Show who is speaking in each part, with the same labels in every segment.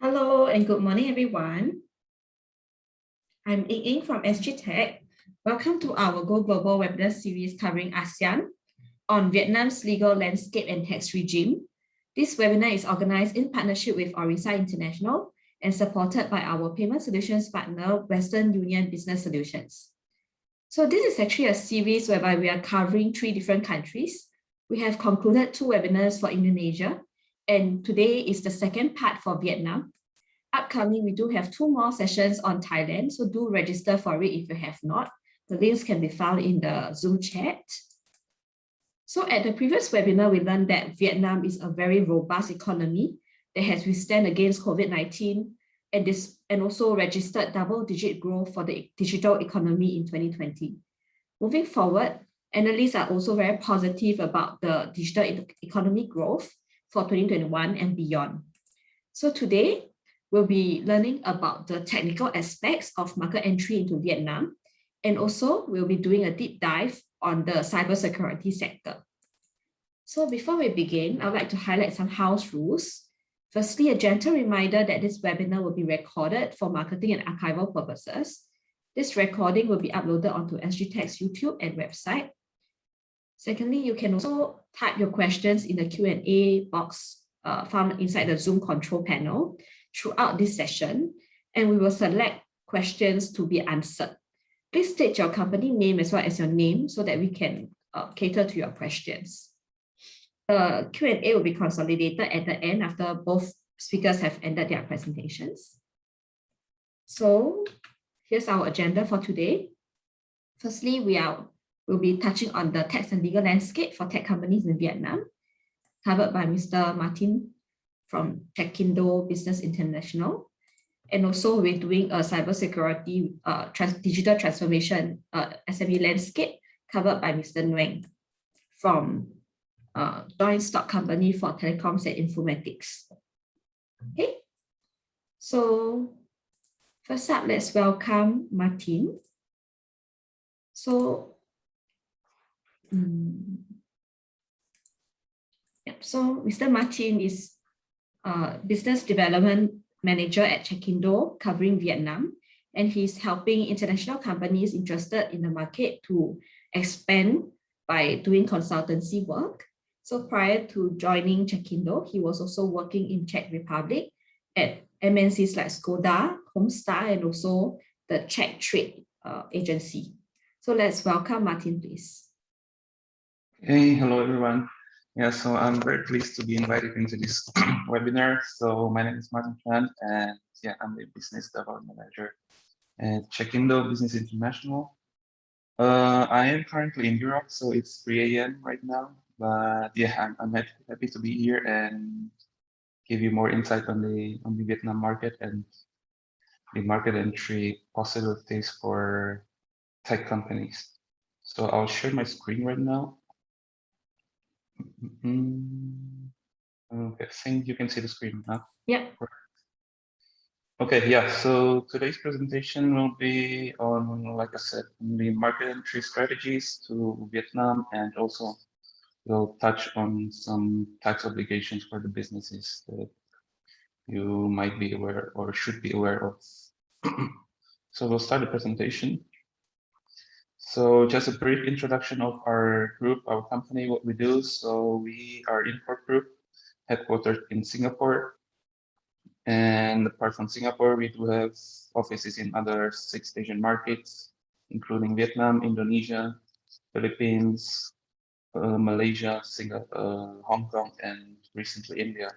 Speaker 1: Hello and good morning, everyone. I'm Ying from SG Tech. Welcome to our Go Global webinar series covering ASEAN on Vietnam's legal landscape and tax regime. This webinar is organized in partnership with Orisa International and supported by our payment solutions partner, Western Union Business Solutions. So this is actually a series whereby we are covering 3 different countries. We have concluded 2 webinars for Indonesia, and today is the second part for Vietnam. Upcoming, we do have 2 more sessions on Thailand, so do register for it if you have not. The links can be found in the Zoom chat. So at the previous webinar, we learned that Vietnam is a very robust economy that has withstood against COVID-19 and also registered double-digit growth for the digital economy in 2020. Moving forward, analysts are also very positive about the digital economy growth for 2021 and beyond. So today, we'll be learning about the technical aspects of market entry into Vietnam, and also we'll be doing a deep dive on the cybersecurity sector. So before we begin, I'd like to highlight some house rules. Firstly, a gentle reminder that this webinar will be recorded for marketing and archival purposes. This recording will be uploaded onto SG Tech's YouTube and website. Secondly, you can also type your questions in the Q&A box found inside the Zoom control panel throughout this session, and we will select questions to be answered. Please state your company name as well as your name so that we can cater to your questions. The Q&A will be consolidated at the end after both speakers have ended their presentations. So here's our agenda for today. Firstly, we'll be touching on the tax and legal landscape for tech companies in Vietnam, covered by Mr. Martin from Cekindo Business International. And also we're doing a cybersecurity digital transformation SME landscape covered by Mr. Nguyen from joint stock company for Telecoms and Informatics. Okay, so first up, let's welcome Martin. So, so Mr. Martin is Business Development Manager at Cekindo, covering Vietnam, and he's helping international companies interested in the market to expand by doing consultancy work. So prior to joining Cekindo, he was also working in Czech Republic at MNCs like Skoda, Homestar, and also the Czech Trade Agency. So let's welcome Martin, please.
Speaker 2: Hey, hello everyone. Yeah, so I'm very pleased to be invited into this webinar. So my name is Martin Tran, and yeah, I'm the Business Development Manager at Cekindo Business International. I am currently in Europe, so it's 3 a.m. right now. But yeah, I'm happy to be here and give you more insight on the Vietnam market and the market entry possibilities for tech companies. So I'll share my screen right now. Okay, I think you can see the screen now.
Speaker 1: Yeah.
Speaker 2: Okay, yeah, so today's presentation will be on, like I said, the market entry strategies to Vietnam, and also we'll touch on some tax obligations for the businesses that you might be aware or should be aware of. So we'll start the presentation. So just a brief introduction of our group, our company, what we do. So we are Import Group, headquartered in Singapore. And apart from Singapore, we do have offices in other 6 Asian markets, including Vietnam, Indonesia, Philippines, Malaysia, Singapore, Hong Kong, and recently India.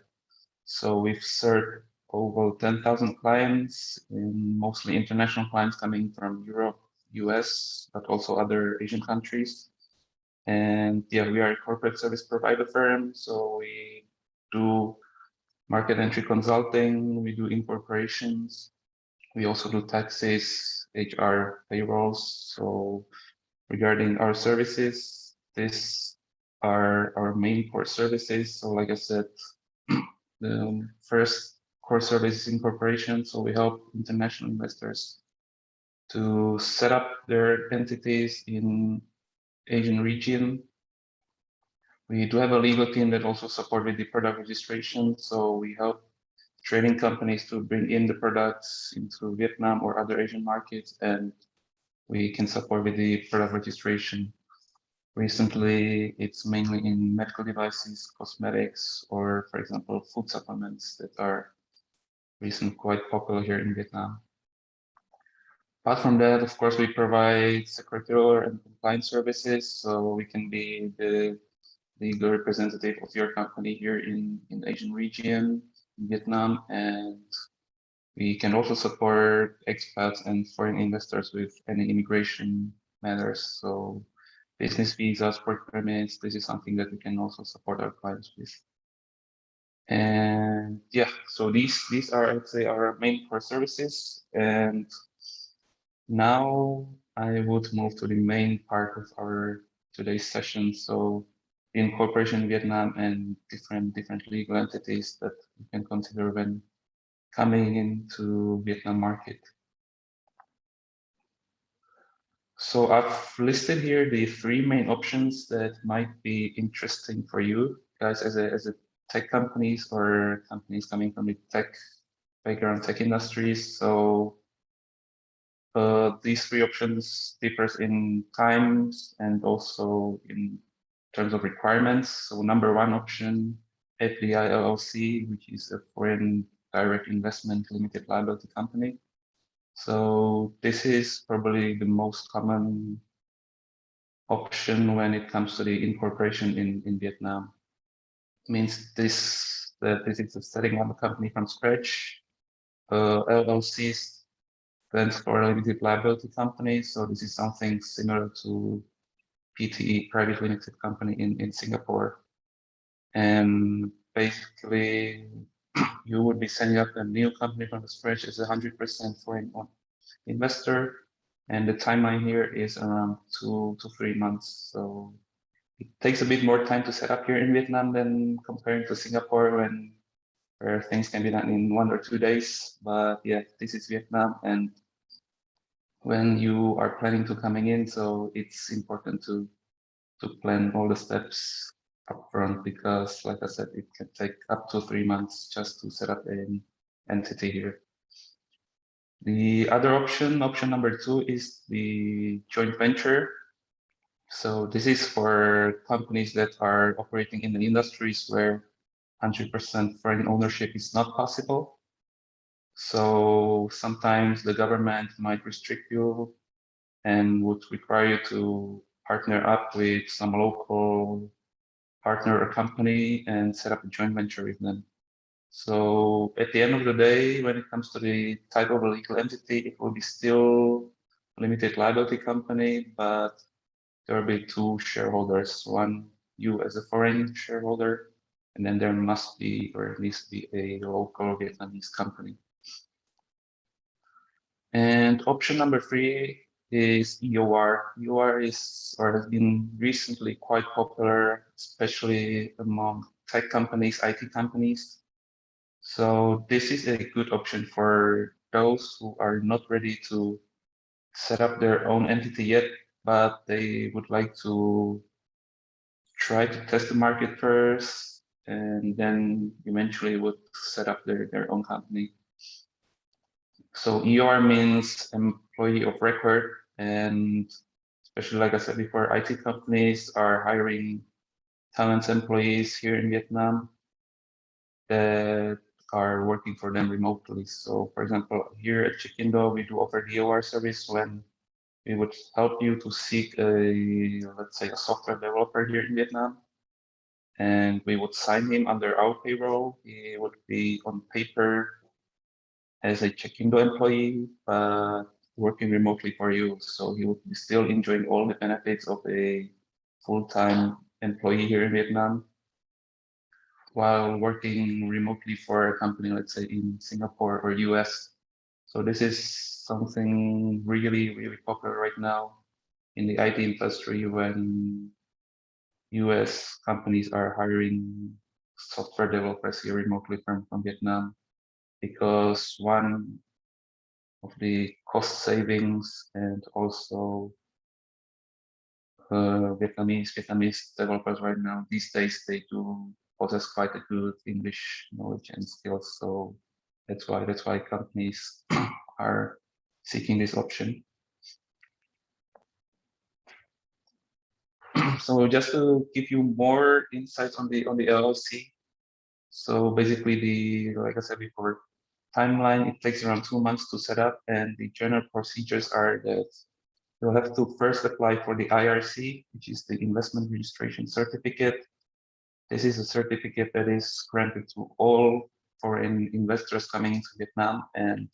Speaker 2: So we've served over 10,000 clients, mostly international clients coming from Europe, US, but also other Asian countries. And yeah, we are a corporate service provider firm. So we do market entry consulting, we do incorporations, we also do taxes, HR, payrolls. So regarding our services, these are our main core services. So like I said, the first core service is incorporation. So we help international investors to set up their entities in Asian region. We do have a legal team that also support with the product registration. So we help training companies to bring in the products into Vietnam or other Asian markets, and we can support with the product registration. Recently, it's mainly in medical devices, cosmetics, or for example, food supplements that are recently quite popular here in Vietnam. Apart from that, of course, we provide secretarial and compliance services, so we can be the legal representative of your company here in Asian region, in Vietnam, and we can also support expats and foreign investors with any immigration matters. So business visas, work permits, this is something that we can also support our clients with. And yeah, so these are, I would say, our main core services. And now I would move to the main part of our today's session. So incorporation in Vietnam and different legal entities that you can consider when coming into Vietnam market. So I've listed here the three main options that might be interesting for you guys as a tech companies or companies coming from the tech background, tech industries. So these three options differs in times and also in terms of requirements. So number one option, FDI LLC, which is a foreign direct investment limited liability company. So this is probably the most common option when it comes to the incorporation in Vietnam. It means that this is setting up a company from scratch. LLC stands for limited liability company. So this is something similar to PTE, private limited company in Singapore. And basically, you would be setting up a new company from scratch as 100% foreign investor. And the timeline here is around 2 to 3 months. So it takes a bit more time to set up here in Vietnam than comparing to Singapore where things can be done in 1 or 2 days. But yeah, this is Vietnam. And when you are planning to coming in, so it's important to plan all the steps upfront, because like I said, it can take up to 3 months just to set up an entity here. The other option number 2, is the joint venture. So this is for companies that are operating in the industries where 100% foreign ownership is not possible. So sometimes the government might restrict you and would require you to partner up with some local partner or company and set up a joint venture with them. So at the end of the day, when it comes to the type of a legal entity, it will be still a limited liability company, but there will be 2 shareholders, one you as a foreign shareholder, and then there must be, or at least be, a local Vietnamese company. And option number 3 is EOR. EOR is, or has been recently quite popular, especially among tech companies, IT companies. So this is a good option for those who are not ready to set up their own entity yet, but they would like to try to test the market first, and then eventually would set up their own company. So EOR means employee of record, and especially like I said before, IT companies are hiring talent employees here in Vietnam that are working for them remotely. So for example, here at Cekindo, we do offer the EOR service when we would help you to seek let's say a software developer here in Vietnam, and we would sign him under our payroll. He would be on paper as a Cekindo employee, but working remotely for you. So he would be still enjoying all the benefits of a full-time employee here in Vietnam while working remotely for a company, let's say in Singapore or US. So this is something really, really popular right now in the IT industry when US companies are hiring software developers here remotely from Vietnam, because one of the cost savings, and also Vietnamese developers right now these days, they do possess quite a good English knowledge and skills. So That's why companies are seeking this option. So just to give you more insights on the LLC. So basically, like I said before, timeline, it takes around 2 months to set up, and the general procedures are that you'll have to first apply for the IRC, which is the Investment Registration Certificate. This is a certificate that is granted to all foreign investors coming into Vietnam, and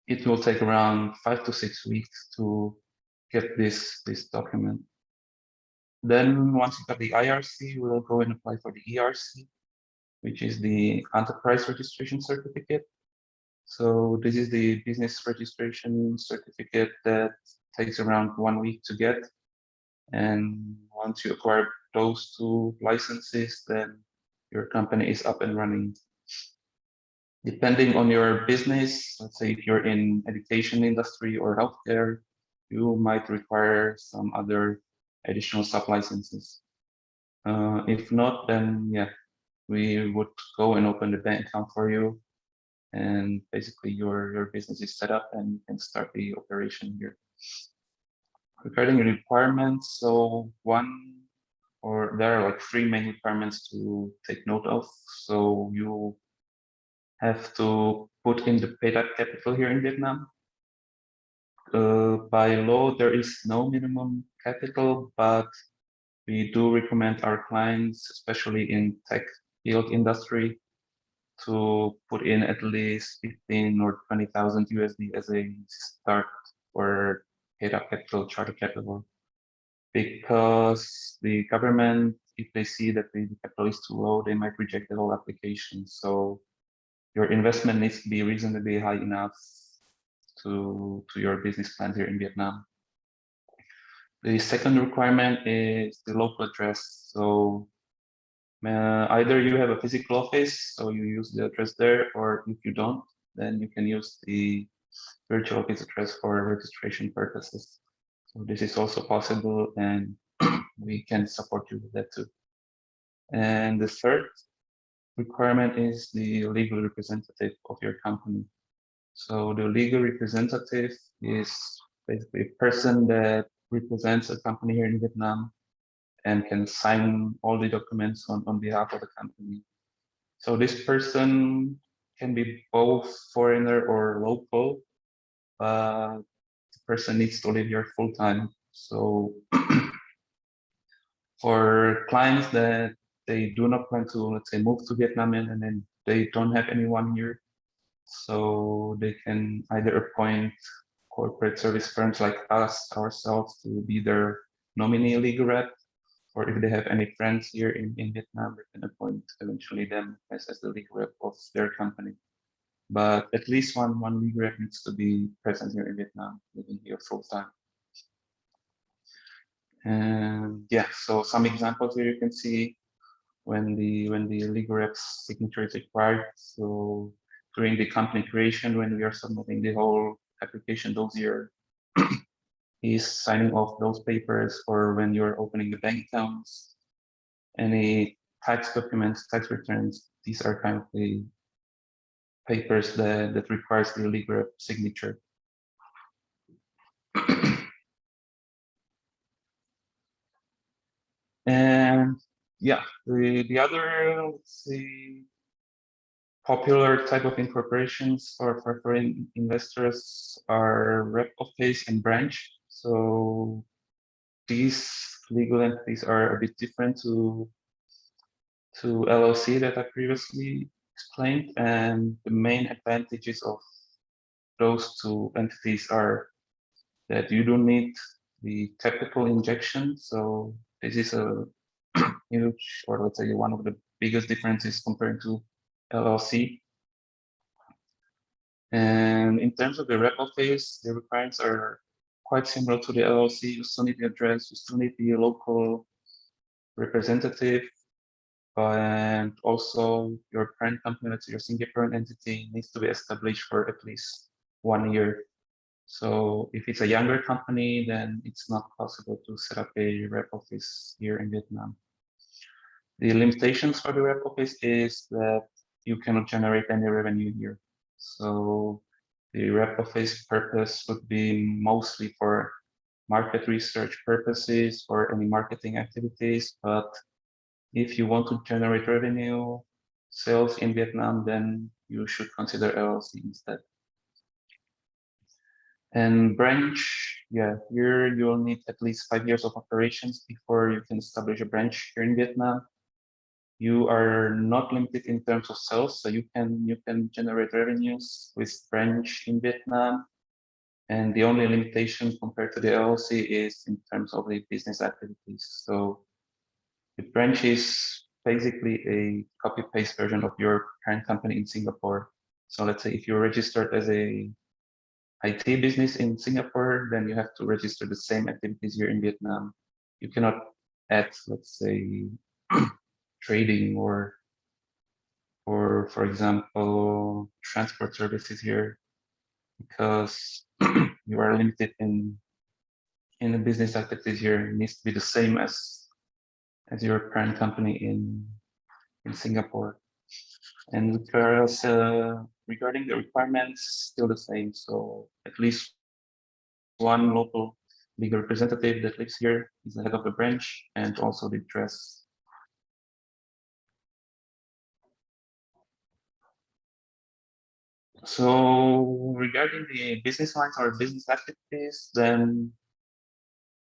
Speaker 2: it will take around 5 to 6 weeks to get this document. Then once you got the IRC, we'll go and apply for the ERC, which is the Enterprise Registration Certificate. So this is the business registration certificate that takes around 1 week to get. And once you acquire those 2 licenses, then your company is up and running. Depending on your business, let's say if you're in education industry or healthcare, you might require some other additional sub-licenses. If not, then yeah, we would go and open the bank account for you, and basically your business is set up and you can start the operation here. Regarding the requirements, so there are like 3 main requirements to take note of. So you have to put in the paid up capital here in Vietnam. By law, there is no minimum capital, but we do recommend our clients, especially in tech field industry, to put in at least 15 or 20,000 USD as a start for paid up capital, charter capital, because the government, if they see that the capital is too low, they might reject the whole application. So your investment needs to be reasonably high enough to your business plan here in Vietnam. The second requirement is the local address. So either you have a physical office, so you use the address there, or if you don't, then you can use the virtual office address for registration purposes. So this is also possible, and we can support you with that too. And the third requirement is the legal representative of your company. So the legal representative is basically a person that represents a company here in Vietnam and can sign all the documents on behalf of the company. So this person can be both foreigner or local, but the person needs to live here full time. So for clients that they do not plan to, let's say, move to Vietnam and then they don't have anyone here, so they can either appoint corporate service firms like ourselves to be their nominee legal rep, or if they have any friends here in Vietnam, they can appoint eventually them as the legal rep of their company. But at least one legal rep needs to be present here in Vietnam, living here full time. And yeah, so some examples here you can see when the legal rep's signature is required. So during the company creation, when we are submitting the whole application dossier, he's signing off those papers, or when you're opening the bank accounts, any tax documents, tax returns, these are kind of the papers that requires the legal rep signature. And yeah, the other, let's say, popular type of incorporations for foreign investors are rep office and branch. So these legal entities are a bit different to LLC that I previously explained, and the main advantages of those 2 entities are that you don't need the capital injection. So this is a huge, or let's say one of the biggest differences compared to LLC. And in terms of the rep office, the requirements are quite similar to the LLC. You still need the address, you still need the local representative, and also your parent company, let's say your Singaporean entity, needs to be established for at least 1 year. So if it's a younger company, then it's not possible to set up a rep office here in Vietnam. The limitations for the rep office is that you cannot generate any revenue here. So the rep office purpose would be mostly for market research purposes or any marketing activities. But if you want to generate revenue, sales in Vietnam, then you should consider LLC instead. And branch, yeah, here you'll need at least 5 years of operations before you can establish a branch here in Vietnam. You are not limited in terms of sales, so you can generate revenues with branch in Vietnam. And the only limitation compared to the LLC is in terms of the business activities. So the branch is basically a copy-paste version of your parent company in Singapore. So let's say if you're registered as a IT business in Singapore, then you have to register the same activities here in Vietnam. You cannot add, let's say, trading or for example, transport services here, because you are limited in the business activities here. It needs to be the same as your parent company in Singapore. And regarding the requirements, still the same. So at least one local legal representative that lives here is the head of the branch, and also the address. So regarding the business lines or business activities, then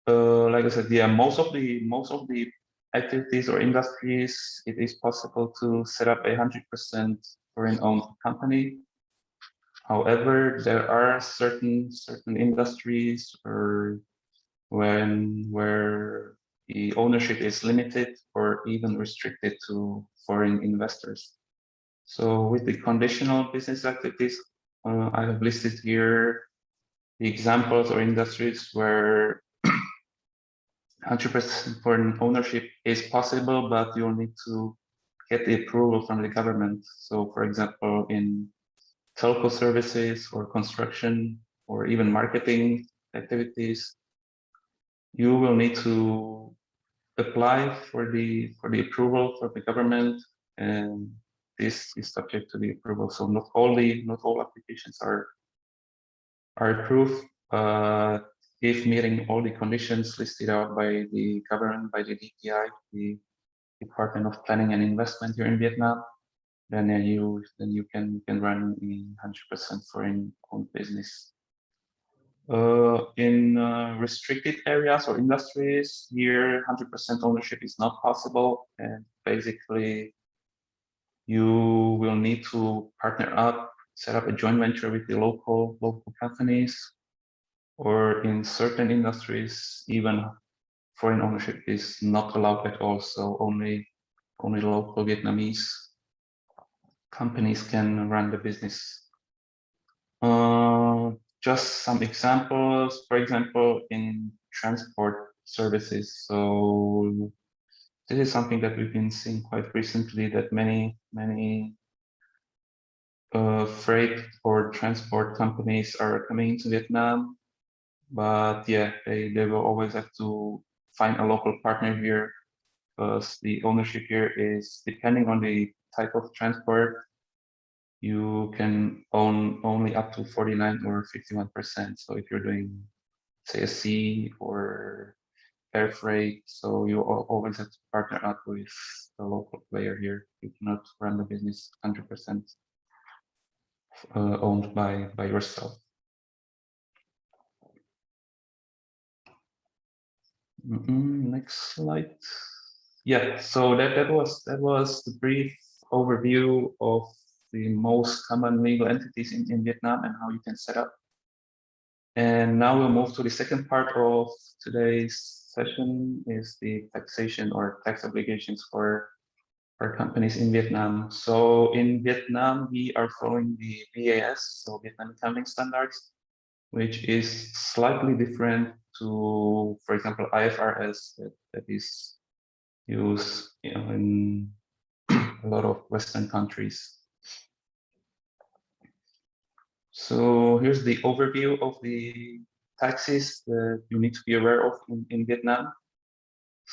Speaker 2: like I said, yeah, most of the activities or industries, it is possible to set up 100% foreign-owned company. However, there are certain industries or where the ownership is limited or even restricted to foreign investors. So with the conditional business activities, I have listed here the examples or industries where 100% foreign ownership is possible, but you'll need to get the approval from the government. So for example, in telco services or construction or even marketing activities, you will need to apply for the approval from the government, and this is subject to the approval. So not all applications are approved, but if meeting all the conditions listed out by the government, by the DPI, the Department of Planning and Investment here in Vietnam, then you can run in 100% foreign-owned business. In restricted areas or industries, here 100% ownership is not possible, and basically you will need to partner up, set up a joint venture with the local companies, or in certain industries, even foreign ownership is not allowed at all. So only local Vietnamese companies can run the business. Just some examples, for example, in transport services. So this is something that we've been seeing quite recently, that many freight or transport companies are coming into Vietnam, but yeah, they will always have to find a local partner here, because the ownership here is depending on the type of transport. You can own only up to 49 or 51%. So if you're doing, say, a sea or air freight, so you always have to partner up with the local player here. You cannot run the business 100% owned by yourself. Next slide. Yeah, so that was the brief overview of the most common legal entities in Vietnam and how you can set up. And now we'll move to the second part of today's session, is the taxation or tax obligations for companies in Vietnam. So in Vietnam, we are following the VAS, so Vietnam Accounting Standards, which is slightly different to, for example, IFRS that is used in a lot of Western countries. So here's the overview of the taxes that you need to be aware of in Vietnam.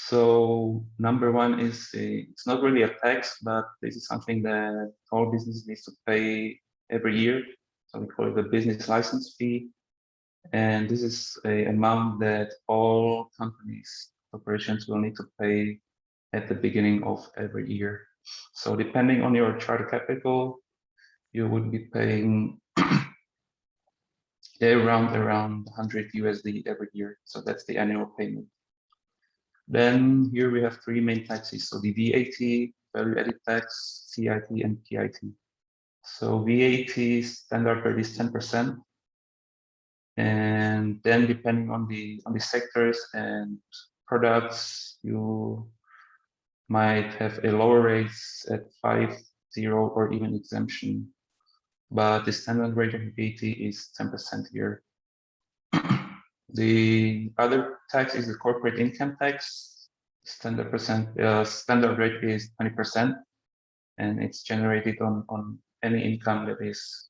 Speaker 2: So number one is it's not really a tax, but this is something that all business needs to pay every year. So we call it the business license fee. And this is an amount that all companies, corporations will need to pay at the beginning of every year. So depending on your charter capital, you would be paying around 100 USD every year. So that's the annual payment. Then here we have three main taxes. So the V80, Value-Added Tax, CIT, and PIT. So V80 standard rate is 10%. And then depending on the sectors and products, you might have a lower rates at 5, 0, or even exemption. But the standard rate of VAT is 10% here. The other tax is the corporate income tax. Standard rate is 20%, and it's generated on any income that is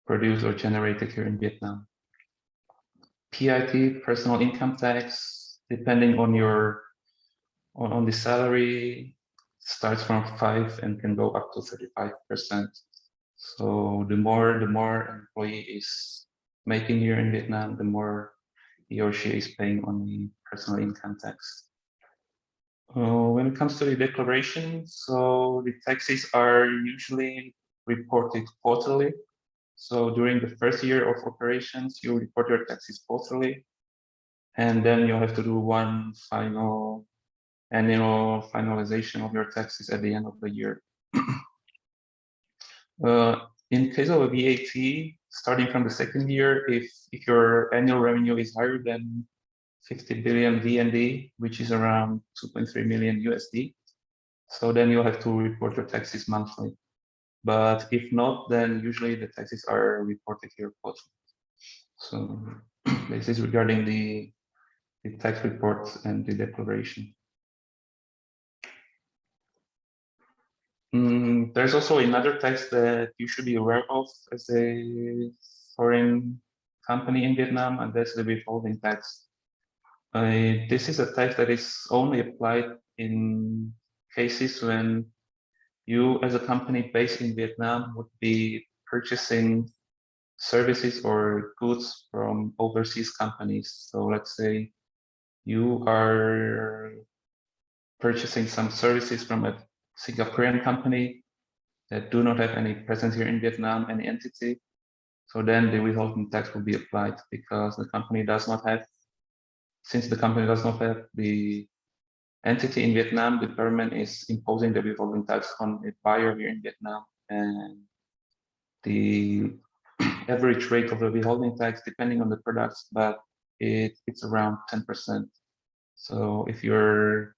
Speaker 2: produced or generated here in Vietnam. PIT, personal income tax, depending on your on the salary, starts from 5 and can go up to 35%. So the more employee is making here in Vietnam, the more he or she is paying on the personal income tax. When it comes to the declaration, so the taxes are usually reported quarterly. So during the first year of operations, you report your taxes quarterly, and then you have to do one final annual finalization of your taxes at the end of the year. In case of a VAT, starting from the second year, if your annual revenue is higher than 50 billion VND, which is around 2.3 million USD, so then you'll have to report your taxes monthly. But if not, then usually the taxes are reported here quarterly. So this is regarding the tax reports and the declaration. There's also another tax that you should be aware of as a foreign company in Vietnam, and that's the withholding tax. This is a tax that is only applied in cases when you, as a company based in Vietnam, would be purchasing services or goods from overseas companies. So let's say you are purchasing some services from a Singaporean company that do not have any presence here in Vietnam, any entity. So then the withholding tax will be applied because the company does not have, since the company does not have the entity in Vietnam, the government is imposing the withholding tax on a buyer here in Vietnam. And the average rate of the withholding tax, depending on the products, but it's around 10%. So if you're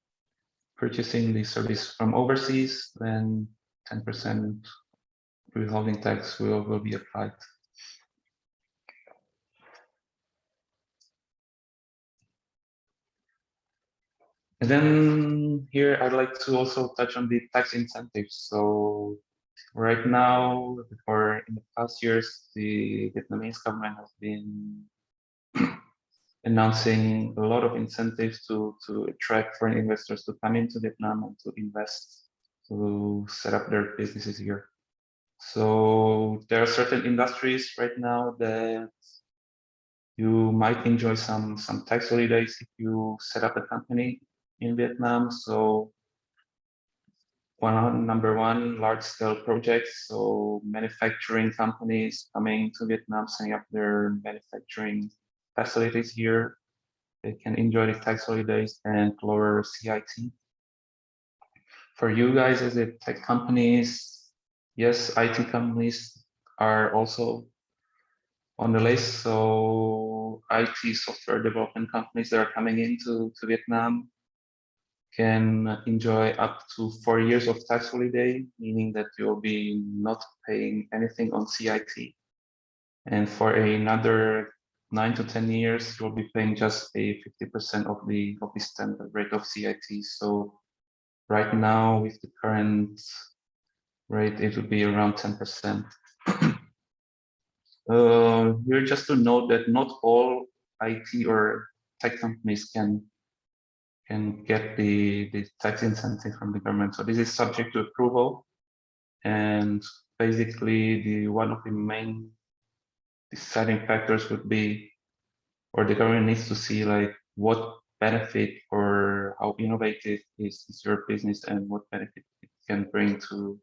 Speaker 2: purchasing the service from overseas, then 10% withholding tax will be applied. And then here I'd like to also touch on the tax incentives. So right now, or in the past years, the Vietnamese government has been announcing a lot of incentives to attract foreign investors to come into Vietnam and to invest, to set up their businesses here. So there are certain industries right now that you might enjoy some tax holidays if you set up a company in Vietnam. So number one, large scale projects. So manufacturing companies coming to Vietnam, setting up their manufacturing facilities here. They can enjoy the tax holidays and lower CIT. For you guys as a tech companies, yes, IT companies are also on the list. So IT software development companies that are coming into Vietnam can enjoy up to 4 years of tax holiday, meaning that you'll be not paying anything on CIT. And for another 9 to 10 years, you'll be paying just a 50% of the standard rate of CIT. So right now, with the current rate, it would be around 10%. Here, just to note that not all IT or tech companies can can get the tax incentive from the government. So this is subject to approval, and basically one of the main deciding factors would be, or the government needs to see like what benefit or how innovative is your business and what benefit it can bring to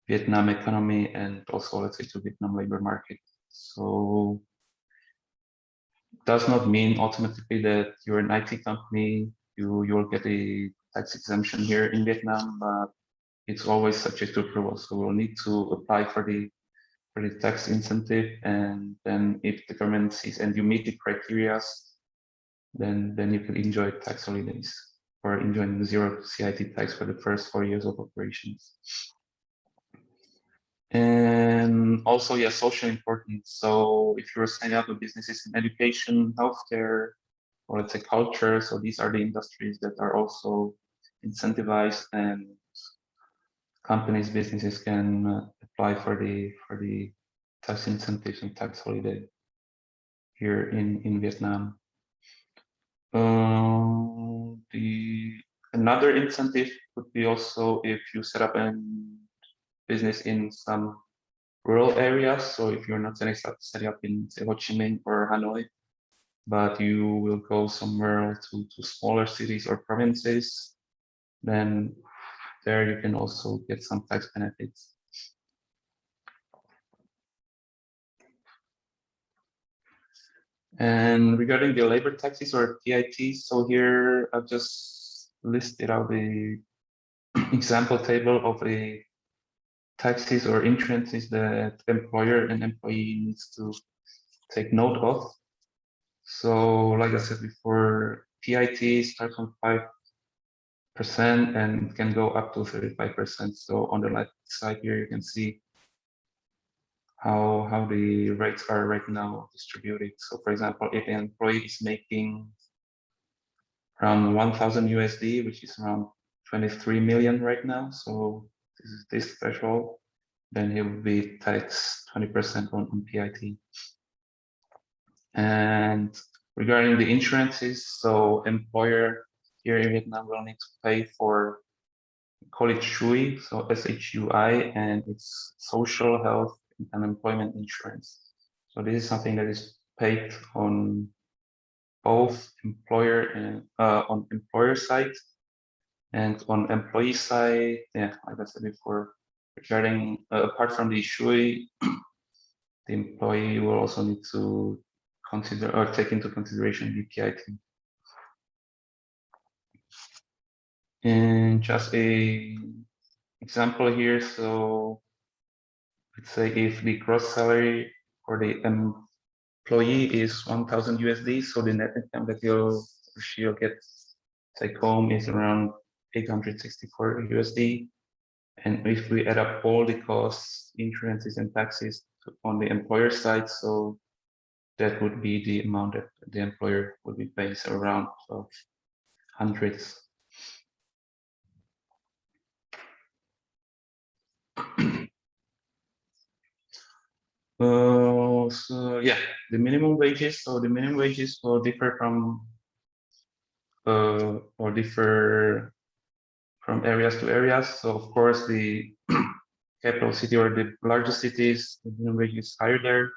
Speaker 2: Vietnam economy and also, let's say, to Vietnam labor market. So does not mean automatically that you're an IT company, you'll get a tax exemption here in Vietnam, but it's always subject to approval. So we'll need to apply for the tax incentive, and then if the government sees and you meet the criteria, then you can enjoy tax holidays or enjoying the zero CIT tax for the first 4 years of operations. And also, yeah, social importance. So if you're setting up a businesses in education, healthcare, or let's say culture, so these are the industries that are also incentivized, and companies, businesses can apply for the tax incentives and tax holiday here in Vietnam. Another incentive would be also if you set up a business in some rural areas. So if you're not setting up in, say, Ho Chi Minh or Hanoi, but you will go somewhere to smaller cities or provinces, then there you can also get some tax benefits. And regarding the labor taxes or PITs, so here I've just listed out the example table of a taxes or insurances that employer and employee needs to take note of. So like I said before, PIT starts from 5% and can go up to 35%. So on the left side here, you can see how the rates are right now distributed. So for example, if an employee is making around 1,000 USD, which is around 23 million right now, so this is this threshold, then he will be taxed 20% on PIT. And regarding the insurances, so employer here in Vietnam will need to pay for, call it SHUI, so SHUI, and it's social health and unemployment insurance. So this is something that is paid on both employer and on employer side and on employee side. Yeah, like I said before, regarding apart from the SHUI, the employee will also need to consider or take into consideration the PIT. And just a example here. So let's say if the gross salary for the employee is 1,000 USD, so the net income that she'll get take home is around 864 USD. And if we add up all the costs, insurances and taxes on the employer side, so that would be the amount that the employer would be paying, so around 1,200. So yeah, the minimum wages. So the minimum wages will differ from areas to areas. So of course, the capital city or the largest cities, the minimum wage is higher there.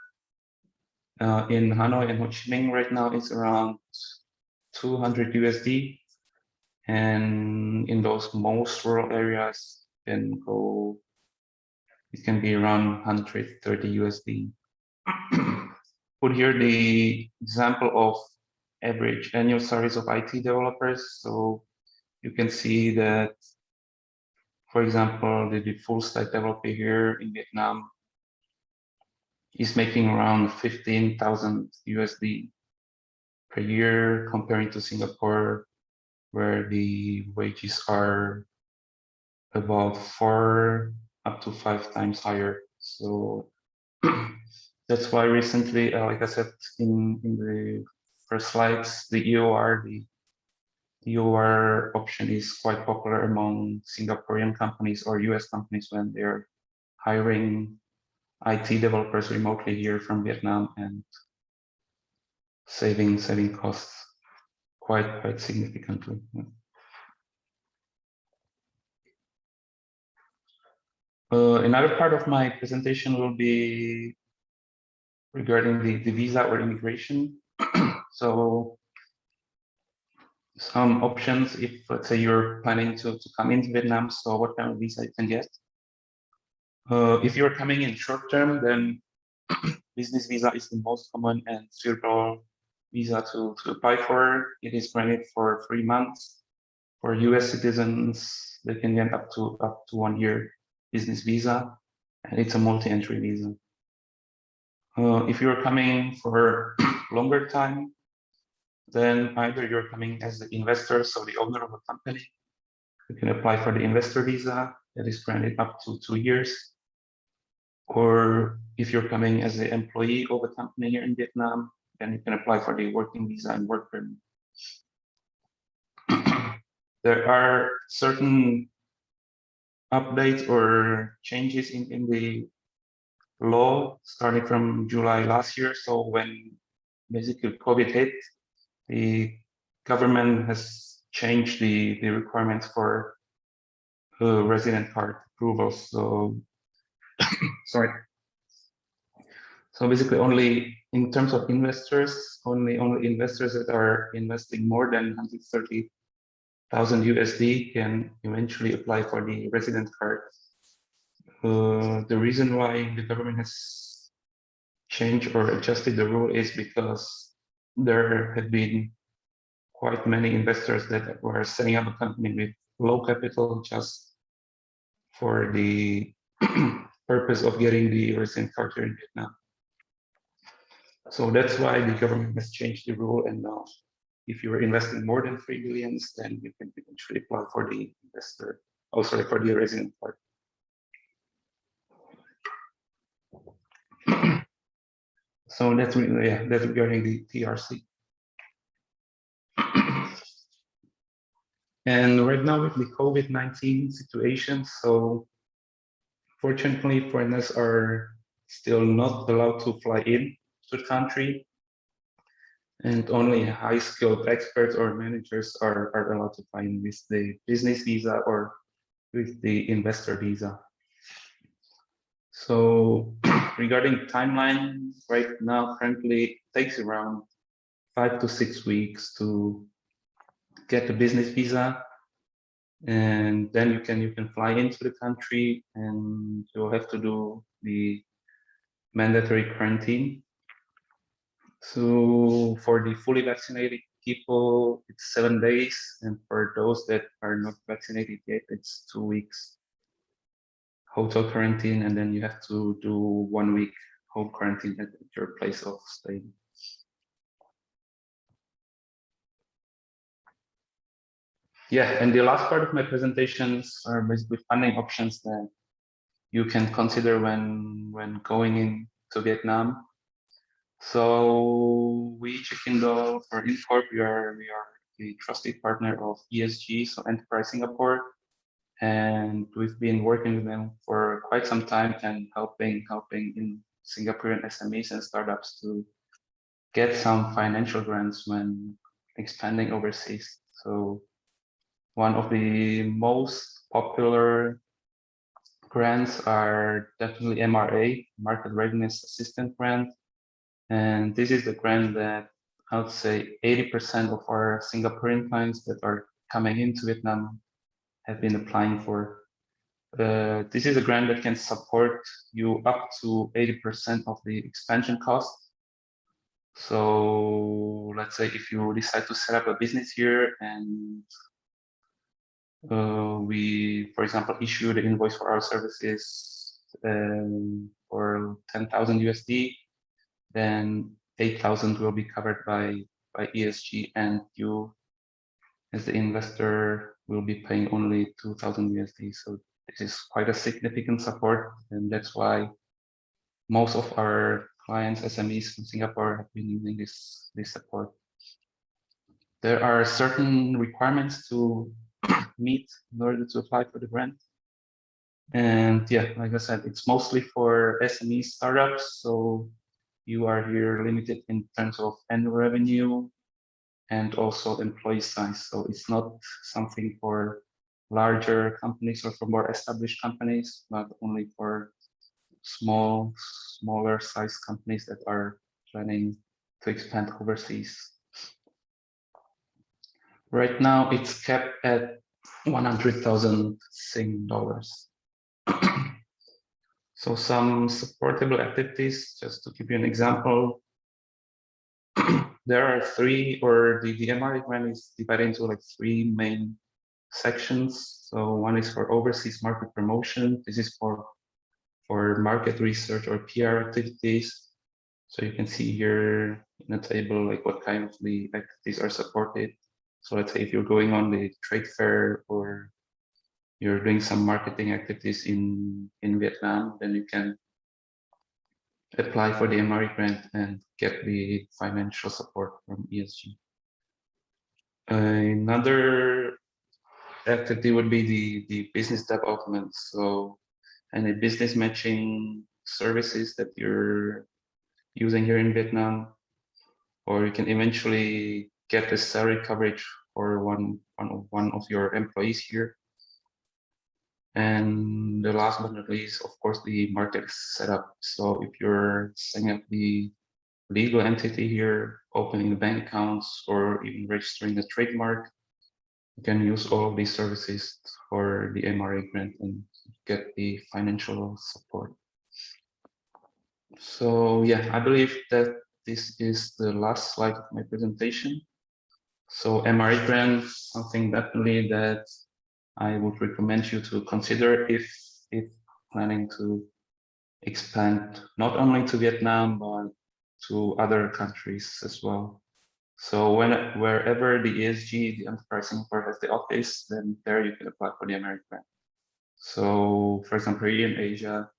Speaker 2: In Hanoi and Ho Chi Minh right now, it's around 200 USD, and in those most rural areas, it can be around 130 USD. Put here the example of average annual salaries of IT developers. So you can see that, for example, the full stack developer here in Vietnam is making around 15,000 USD per year, comparing to Singapore, where the wages are about 4 up to 5 times higher. So that's why recently, like I said in the first slides, the EOR option is quite popular among Singaporean companies or US companies when they're hiring IT developers remotely here from Vietnam and saving costs quite significantly. Another part of my presentation will be regarding the visa or immigration. So some options if, let's say, you're planning to come into Vietnam, so what kind of visa you can get. If you're coming in short term, then business visa is the most common and suitable visa to apply for. It is granted for 3 months. For US citizens, they can get up to 1 year business visa, and it's a multi-entry visa. If you're coming for longer time, then either you're coming as the investor, so the owner of a company, you can apply for the investor visa that is granted up to 2 years. Or if you're coming as an employee of a company here in Vietnam, then you can apply for the working visa and work permit. There are certain updates or changes in the law starting from July last year. So when basically COVID hit, the government has changed the requirements for resident card approvals. So sorry. So basically, only in terms of investors, only investors that are investing more than 130,000 USD can eventually apply for the resident card. The reason why the government has changed or adjusted the rule is because there have been quite many investors that were setting up a company with low capital just for the purpose of getting the resident card here in Vietnam. So that's why the government has changed the rule, and now if you are investing more than 3 billion, then you can eventually apply for the investor, for the resident card. So that's regarding the TRC. And right now with the COVID-19 situation, so fortunately foreigners are still not allowed to fly in to the country, and only high-skilled experts or managers are allowed to fly in with the business visa or with the investor visa. So regarding timeline, right now currently it takes around 5 to 6 weeks to get the business visa, and then you can fly into the country, and you'll have to do the mandatory quarantine. So for the fully vaccinated people, it's 7 days, and for those that are not vaccinated yet, it's 2 weeks hotel quarantine, and then you have to do 1 week home quarantine at your place of stay. Yeah, and the last part of my presentations are basically funding options that you can consider when going into Vietnam. So we, Cekindo, for Incorp, we are the trusted partner of ESG, so Enterprise Singapore, and we've been working with them for quite some time and helping in Singaporean SMEs and startups to get some financial grants when expanding overseas. So one of the most popular grants are definitely MRA, Market Readiness Assistant Grant. And this is the grant that I would say 80% of our Singaporean clients that are coming into Vietnam have been applying for. This is a grant that can support you up to 80% of the expansion cost. So let's say if you decide to set up a business here and we, for example, issue the invoice for our services for 10,000 USD, then 8,000 will be covered by ESG, and you as the investor will be paying only 2,000 USD. So this is quite a significant support, and that's why most of our clients, SMEs from Singapore, have been using this support. There are certain requirements to meet in order to apply for the grant. And yeah, like I said, it's mostly for SME startups. So you are here limited in terms of annual revenue. and also employee size. So it's not something for larger companies or for more established companies, but only for smaller size companies that are planning to expand overseas. Right now, it's capped at 100,000 Sing dollars. So some supportable activities, just to give you an example, there are three, or the MRE grant is divided into like three main sections. So one is for overseas market promotion. This is for market research or PR activities. So you can see here in the table like what kind of the activities are supported. So let's say if you're going on the trade fair or you're doing some marketing activities in Vietnam, then you can apply for the MRE grant and get the financial support from ESG. Another activity would be the business development. So any business matching services that you're using here in Vietnam, or you can eventually get the salary coverage for one of your employees here. And the last but not least, of course, the market setup. So if you're setting up the legal entity here, opening the bank accounts, or even registering the trademark, you can use all of these services for the MRA grant and get the financial support. So yeah, I believe that this is the last slide of my presentation. So MRA grant, something definitely that I would recommend you to consider if planning to expand not only to Vietnam, but to other countries as well. So wherever the ESG, the Enterprise Singapore, has the office, then there you can apply for the MRA grant. So for example, here in Asia,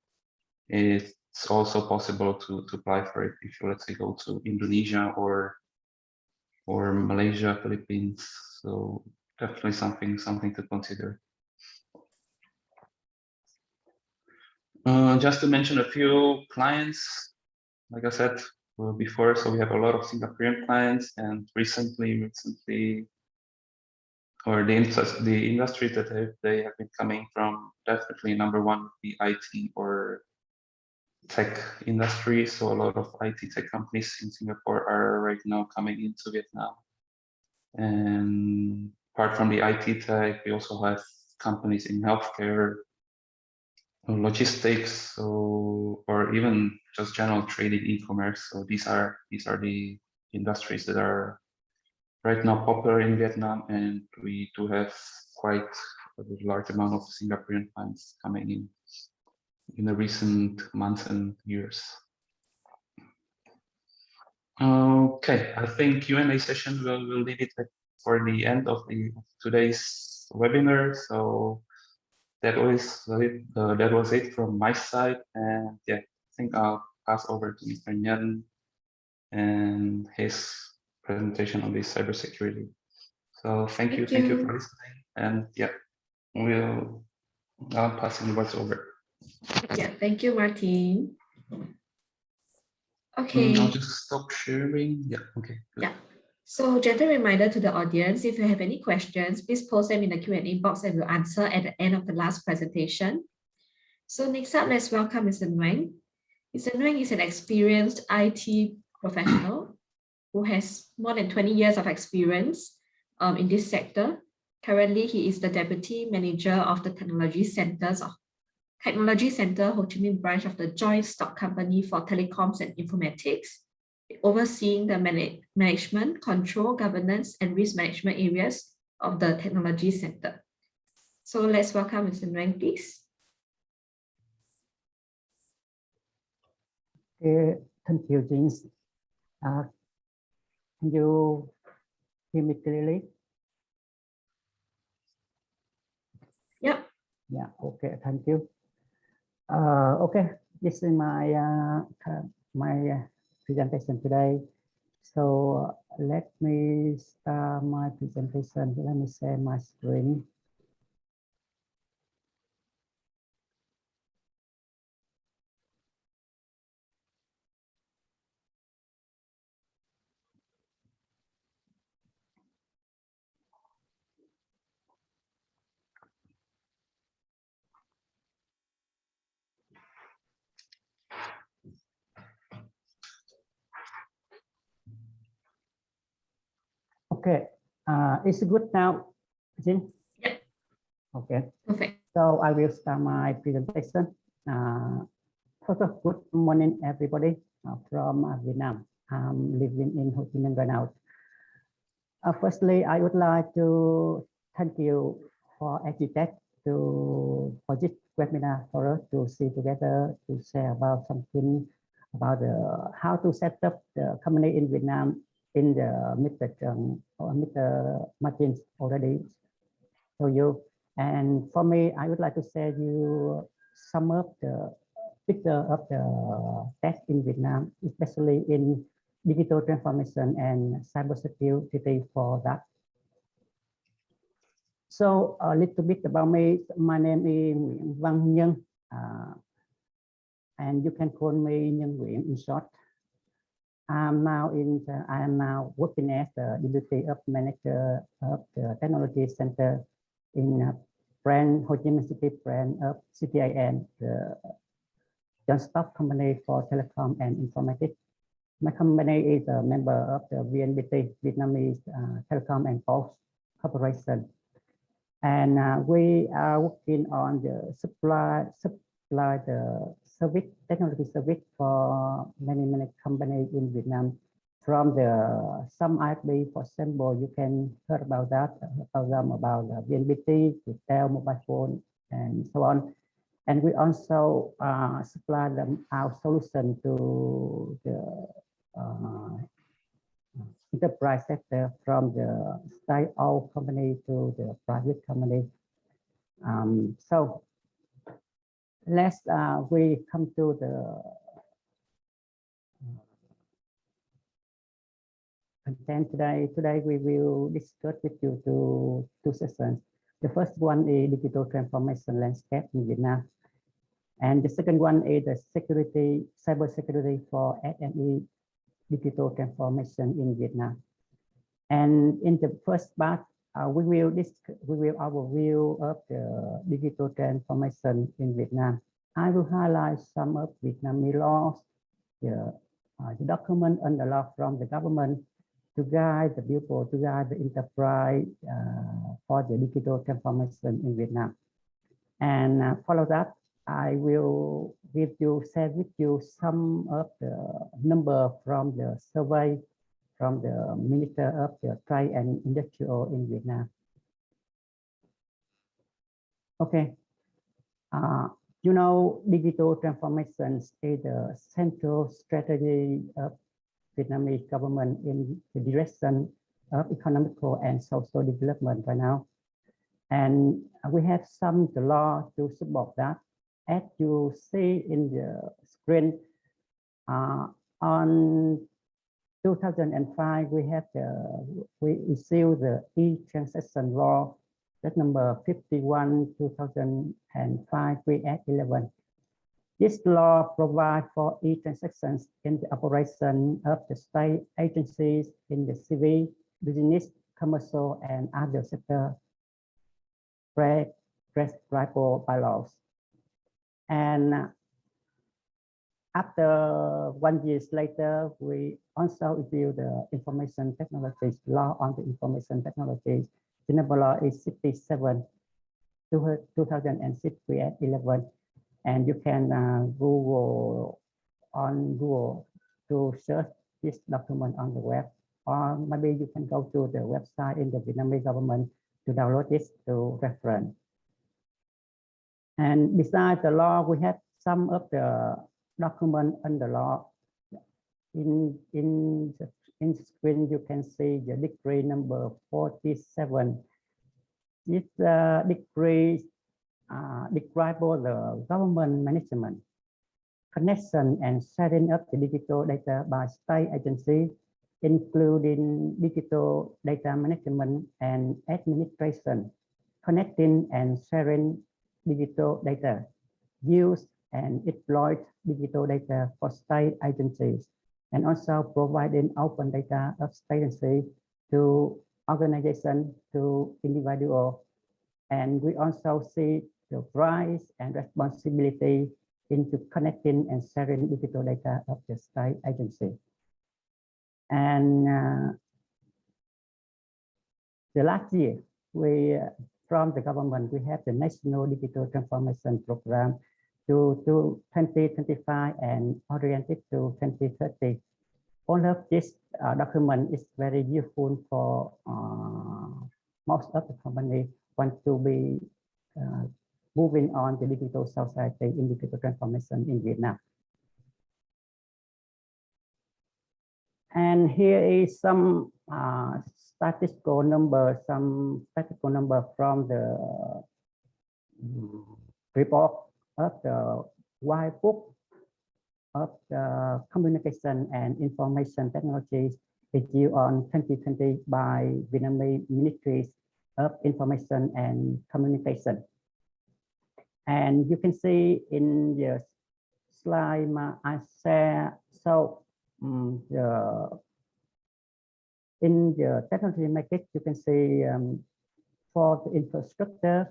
Speaker 2: it's also possible to apply for it if you, let's say, go to Indonesia or Malaysia, Philippines. So definitely something to consider. Just to mention a few clients, like I said before, so we have a lot of Singaporean clients, and recently, or the industry that they have been coming from, definitely number one, the IT or tech industry. So a lot of IT tech companies in Singapore are right now coming into Vietnam. And apart from the IT tech, we also have companies in healthcare, logistics, so, or even just general trading, e-commerce. So these are the industries that are right now popular in Vietnam, and we do have quite a large amount of Singaporean clients coming in the recent months and years. Okay, I think Q&A session we'll leave it for the end of today's webinar. So that was it from my side, and yeah, I think I'll pass over to Mr. Nguyen and his presentation on the cybersecurity. So thank you for listening, and yeah, I'll pass the words over.
Speaker 1: Yeah, thank you, Martin. Okay.
Speaker 2: I'll just stop sharing. Yeah, okay. Good.
Speaker 1: Yeah. So gentle reminder to the audience, if you have any questions, please post them in the Q&A box and we'll answer at the end of the last presentation. So next up, let's welcome Mr. Nguyen. Mr. Nguyen is an experienced IT professional who has more than 20 years of experience in this sector. Currently, he is the Deputy Manager of the Technology Center Ho Chi Minh branch of the Joint Stock Company for Telecoms and Informatics, overseeing the management, control, governance, and risk management areas of the Technology Center. So let's welcome Mr. Nguyen, please.
Speaker 3: Okay, thank you, James. Can you hear me clearly?
Speaker 1: Yeah.
Speaker 3: Yeah, okay, thank you. Okay, this is my presentation today. So let me start my presentation. Let me share my screen. Okay, it's good now, Jin?
Speaker 1: Yeah.
Speaker 3: Okay.
Speaker 1: Perfect.
Speaker 3: So I will start my presentation. First of all, good morning, everybody from Vietnam. I'm living in Ho Chi Minh right now. Firstly, I would like to thank you for Agitech for this webinar for us to see together to share about something about how to set up the company in Vietnam in the Mr. Tran or Mr. Martin already show you. And for me, I would like to share you some of the picture of the tech in Vietnam, especially in digital transformation and cybersecurity for that. So a little bit about me. My name is Nguyen, and you can call me Nguyen in short. I am now working as the deputy of manager of the technology center in Ho Chi Minh City branch of CTIN, the joint stock company for Telecom and Informatic. My company is a member of the VNPT, Vietnamese Telecom and Post Corporation. And we are working on the supply the service, technology service for many companies in Vietnam. From the some IP, for example, you can heard about that, about VNPT, Tel, mobile phone, and so on. And we also supply them our solution to the enterprise sector, from the state-owned company to the private company. So let's we come to the content today. Today we will discuss with you two sessions. The first one is digital transformation landscape in Vietnam, and the second one is the cybersecurity for SME digital transformation in Vietnam. And in the first part, we will overview of the digital transformation in Vietnam. I will highlight some of Vietnamese laws, the document and the law from the government to guide the people, to guide the enterprise for the digital transformation in Vietnam. And follow that, I will share with you some of the number from the survey from the Minister of the Trade and Industrial in Vietnam. Okay, you know, digital transformation is the central strategy of Vietnamese government in the direction of economical and social development right now. And we have some the law to support that. As you see in the screen, on 2005, we issued the e-transaction law, that number 51, 2005, we Act 11. This law provides for e-transactions in the operation of the state agencies in the civil, business, commercial, and other sectors prescribed by laws. And after 1 year later, we also reviewed the information technologies law on the information technologies. The number law is 67, 2006, we Act 11. And you can Google to search this document on the web, or maybe you can go to the website in the Vietnamese government to download this to reference. And besides the law, we have some of the document under law. In screen, you can see the decree number 47. This decree describes the government management, connection, and sharing of the digital data by state agencies, including digital data management and administration, connecting and sharing digital data, use and exploit digital data for state agencies, and also providing open data of state agencies to organizations, to individuals. And we also see the rights and responsibility into connecting and sharing digital data of the state agency. And the last year, we from the government, we have the National Digital Transformation Program to 2025 and oriented to 2030. All of this document is very useful for most of the company want to be moving on the digital society in digital transformation in Vietnam. And here is some statistical number from the report of the White Book of the Communication and Information Technologies issued on 2020 by Vietnamese Ministries of Information and Communication. And you can see in the slide I share, so in the technology matrix, you can see for the infrastructure,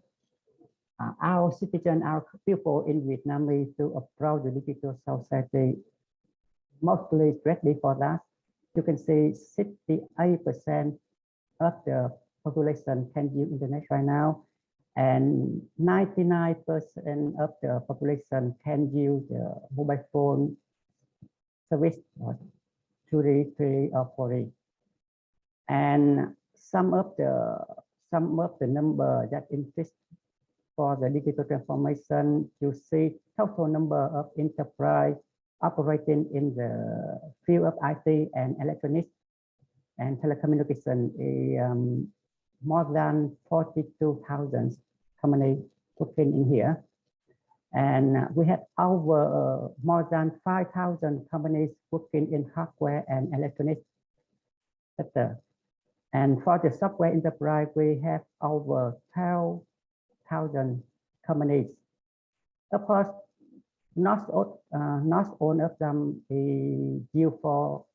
Speaker 3: our citizens, our people in Vietnam to approach the digital society mostly ready for that. You can see 68% of the population can use internet right now, and 99% of the population can use the mobile phone service, 2G, 3G, or 4G. And some of the number that interest for the digital transformation, you see total number of enterprise operating in the field of IT and electronics and telecommunication is more than 42,000 companies working in here. And we have over more than 5,000 companies working in hardware and electronics sector. And for the software enterprise, we have over 12,000 companies. Of course, not all of them is due for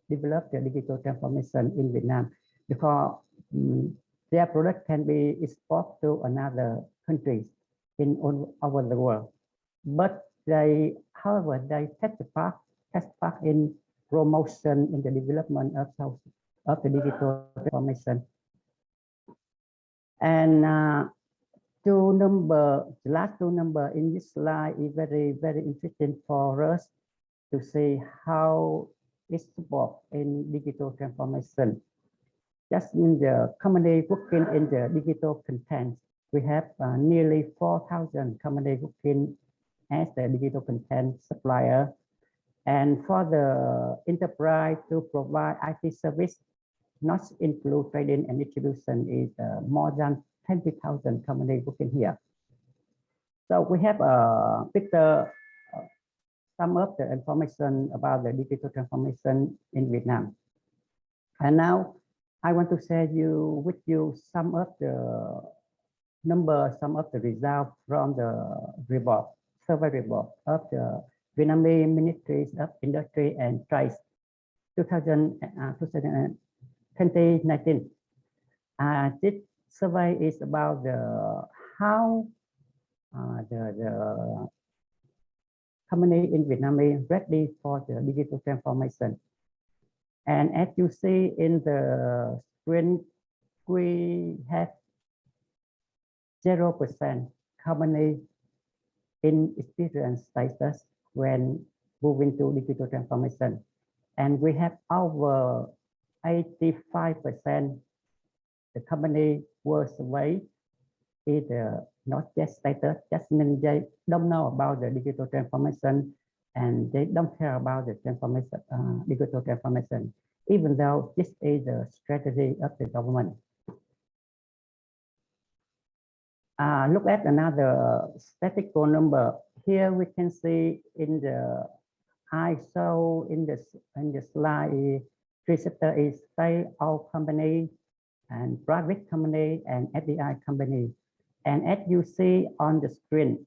Speaker 3: develop the digital transformation in Vietnam, because their product can be exported to another countries in all over the world. But they, however, they take part in promotion in the development of the digital transformation. And the last two number in this slide is very, very interesting for us to see how it's support in digital transformation. Just in the company working in the digital content, we have nearly 4,000 companies working as the digital content supplier. And for the enterprise to provide IT service, not include trading and distribution, is more than 20,000 companies working here. So we have a picture, some of the information about the digital transformation in Vietnam. And now I want to share with you some of the numbers, some of the results from the report, survey report of the Vietnamese Ministries of Industry and Trade 2019. This survey is about how the company in Vietnam is ready for the digital transformation. And as you see in the screen, we have 0% company in experience status when moving to digital transformation. And we have over 85% the company were surveyed is not yet status, just means they don't know about the digital transformation and they don't care about the transformation, digital transformation, even though this is the strategy of the government. Look at another statistical number. Here we can see in the ISO in the slide, three sector is state-owned company and private company and FDI company. And as you see on the screen,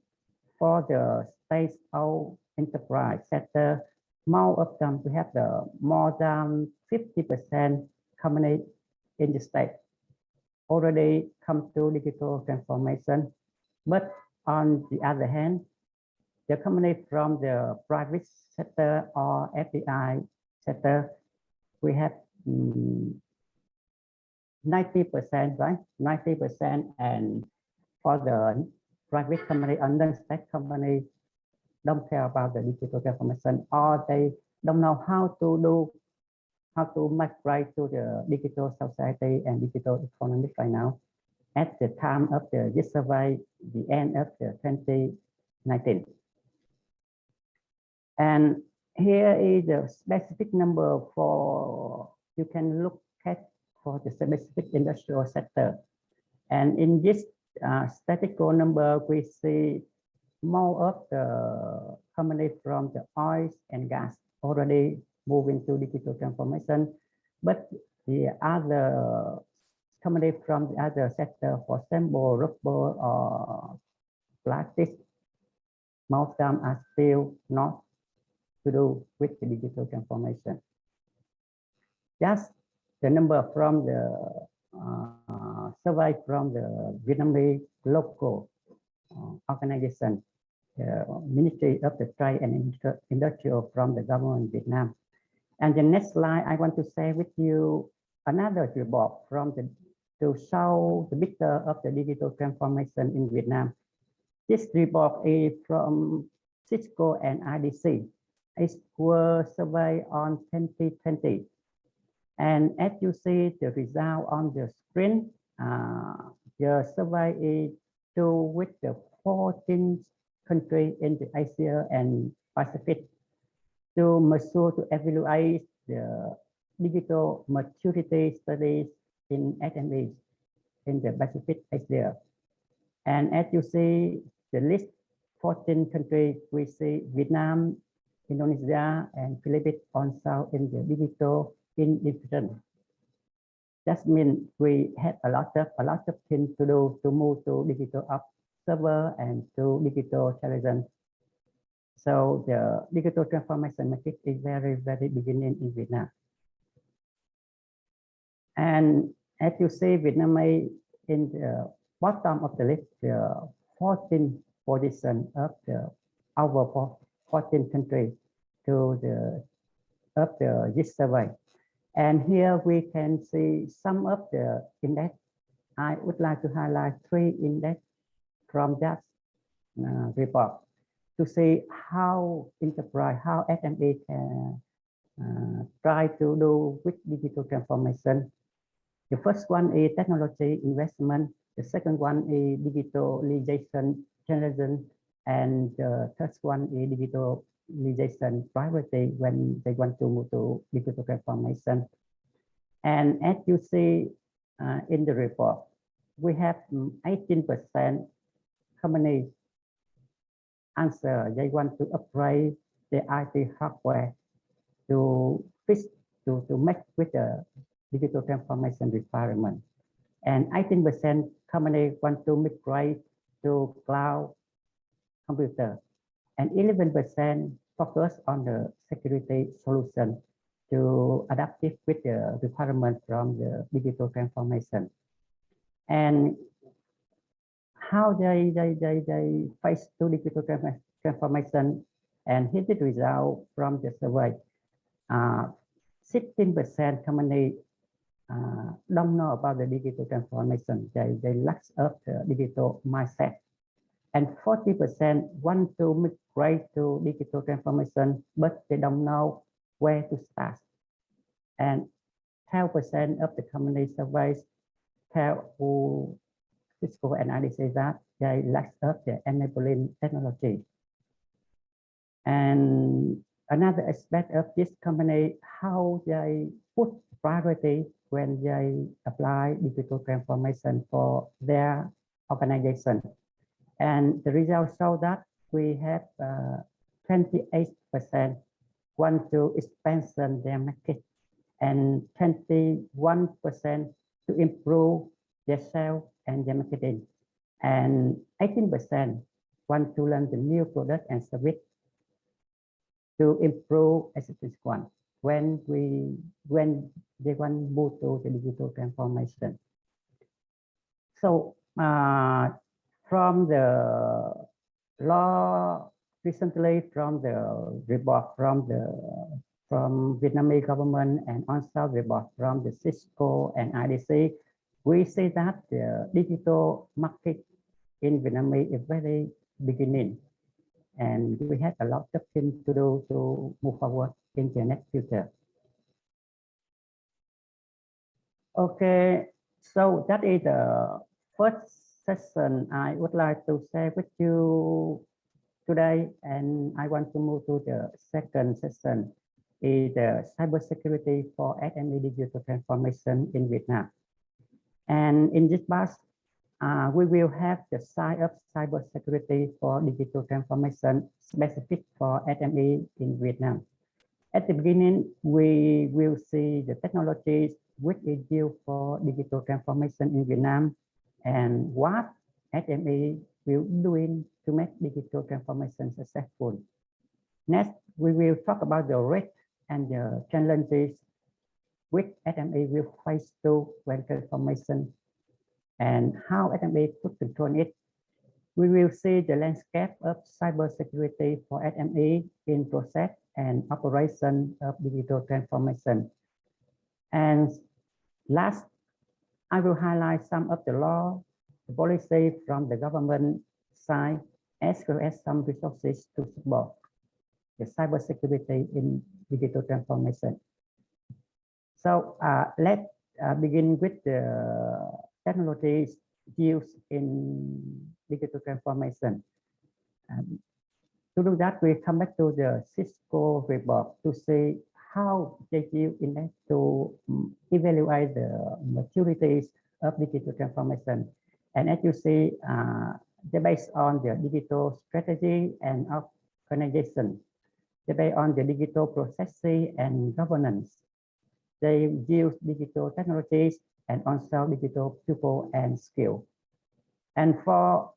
Speaker 3: for the state-owned enterprise sector, more of them, we have the more than 50% company in the state already come to digital transformation. But on the other hand, the company from the private sector or FDI sector, we have 90%, right? 90%, and for the private company and non-state company don't care about the digital transformation, or they don't know how to migrate to the digital society and digital economy right now. At the time of this survey, the end of the 2019. And here is the specific number for, you can look at for the specific industrial sector. And in this statistical number, we see more of the company from the oil and gas already moving to digital transformation, but the other company from the other sector, for example, rubber or plastic, most of them are still not to do with the digital transformation. Just the number from the survey from the Vietnamese local organization, the Ministry of the Trade and Industrial from the government of Vietnam. And the next slide, I want to share with you another report from the to show the picture of the digital transformation in Vietnam. This report is from Cisco and IDC. It was survey on 2020. And as you see the result on the screen, the survey is to with the 14 countries in the Asia and Pacific to measure, to evaluate the digital maturity studies in SMEs in the Pacific Asia. And as you see the list 14 countries, we see Vietnam, Indonesia, and Philippines also in the digital innovation. That means we had a lot of things to do to move to digital server and to digital intelligence. So the digital transformation market is very beginning in Vietnam. And as you see, Vietnam is in the bottom of the list, the 14th position of the our 14 countries to the of the this survey. And here we can see some of the index. I would like to highlight 3 index from that report to see how enterprise, how SME can try to do with digital transformation. The first one is technology investment. The second one is digitalization intelligence, and the third one is digitalization priority when they want to move to digital transformation. And as you see in the report, we have 18% companies answer they want to upgrade the IT hardware to fit to match with the digital transformation requirement. And 18% companies want to migrate to cloud computer, and 11% focus on the security solution to adapt it with the requirement from the digital transformation. And how they face to digital transformation, and here's the result from the survey. 16% company don't know about the digital transformation. They lack of the digital mindset. And 40% want to migrate to digital transformation, but they don't know where to start. And 12% of the company surveys tell who Cisco and IDC that they lack of the enabling technology. And another aspect of this company, how they put priority when they apply digital transformation for their organization. And the results show that we have 28% want to expand their market, and 21% to improve their sales and their marketing, and 18% want to learn the new product and service to improve existing one when they want to move to the digital transformation. So from the law recently, from the report from Vietnamese government, and also report from the Cisco and IDC, we say that the digital market in Vietnam is very beginning, and we have a lot of things to do to move forward in the next future. Okay, so that is the first session I would like to share with you today, and I want to move to the second session, is the cybersecurity for SME digital transformation in Vietnam. And in this part, we will have the side of cybersecurity for digital transformation specific for SME in Vietnam. At the beginning, we will see the technologies which is used for digital transformation in Vietnam and what SME will doing to make digital transformation successful. Next, we will talk about the risks and the challenges which SME will face to when transformation and how SME could control it. We will see the landscape of cybersecurity for SME in process and operation of digital transformation. And last, I will highlight some of the law, the policy from the government side, as well as some resources to support the cybersecurity in digital transformation. So let's begin with the technologies used in digital transformation. To do that, we come back to the Cisco report to see how they use in to evaluate the maturities of digital transformation. And as you see, they're based on the digital strategy and organization. They're based on the digital processes and governance. They use digital technologies and also digital people and skill. And for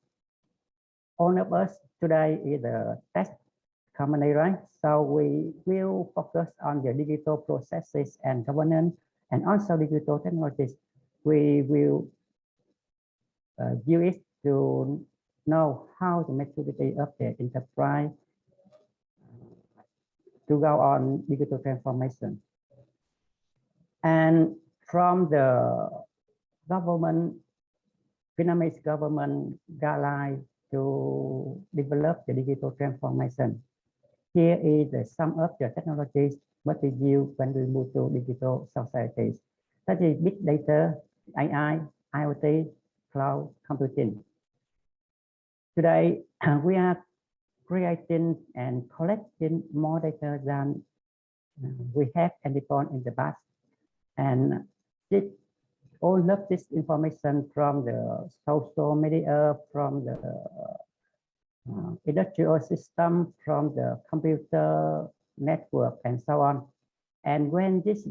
Speaker 3: all of us today is the test company, right? So we will focus on the digital processes and governance and also digital technologies. We will use it to know how the maturity of the enterprise to go on digital transformation. And from the government, Vietnamese government guideline to develop the digital transformation. Here is the sum of the technologies what we use when we move to digital societies, such as big data, AI, IoT, cloud computing. Today, we are creating and collecting more data than we have any point in the past. And all of this information from the social media, from the industrial system, from the computer network, and so on. And when this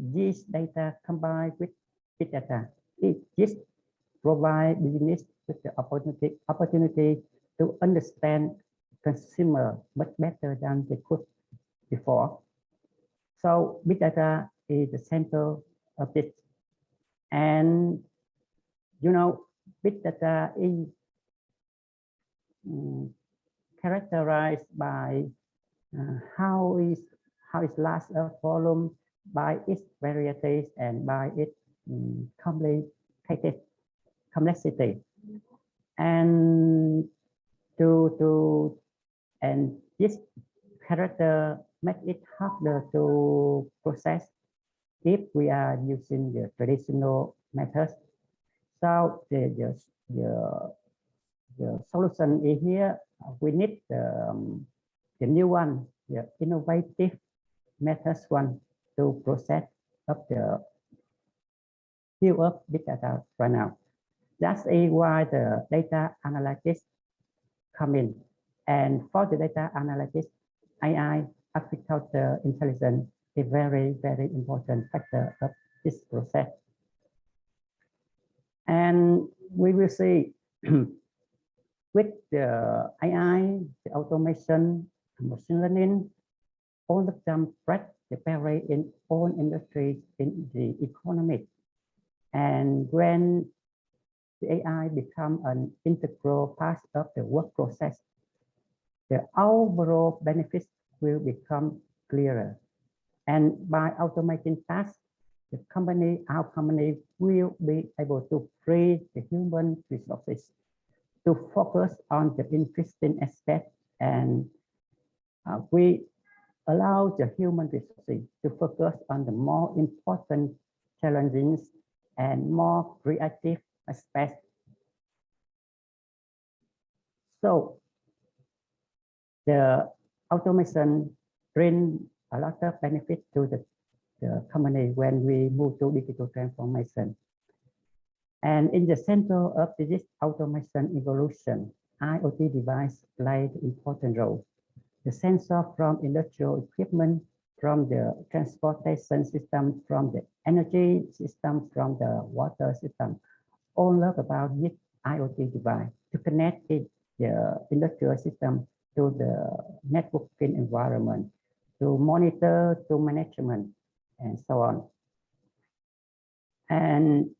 Speaker 3: data combined with big data, it just provides business with the opportunity to understand consumer much better than they could before. So big data is the center of it. And you know, big data is characterized by how is large a volume, by its varieties, and by its complexity. And and this character makes it harder to process if we are using the traditional methods. So the solution is here. We need the new one, the innovative methods one to process up the field of big data right now. That's why the data analytics come in. And for the data analytics, AI, artificial intelligence, a very, very important factor of this process. And we will see with the AI, the automation, machine learning, all of them break the barrier in all industries in the economy. And when the AI become an integral part of the work process, the overall benefits will become clearer. And by automating tasks, our company will be able to free the human resources to focus on the interesting aspect, and we allow the human resources to focus on the more important challenges and more creative aspects. So the automation bring a lot of benefit to the company when we move to digital transformation. And in the center of this automation evolution, IoT device played an important role. The sensor from industrial equipment, from the transportation system, from the energy system, from the water system, all learn about this IoT device to connect the industrial system to the networking environment, to monitor, to management, and so on. And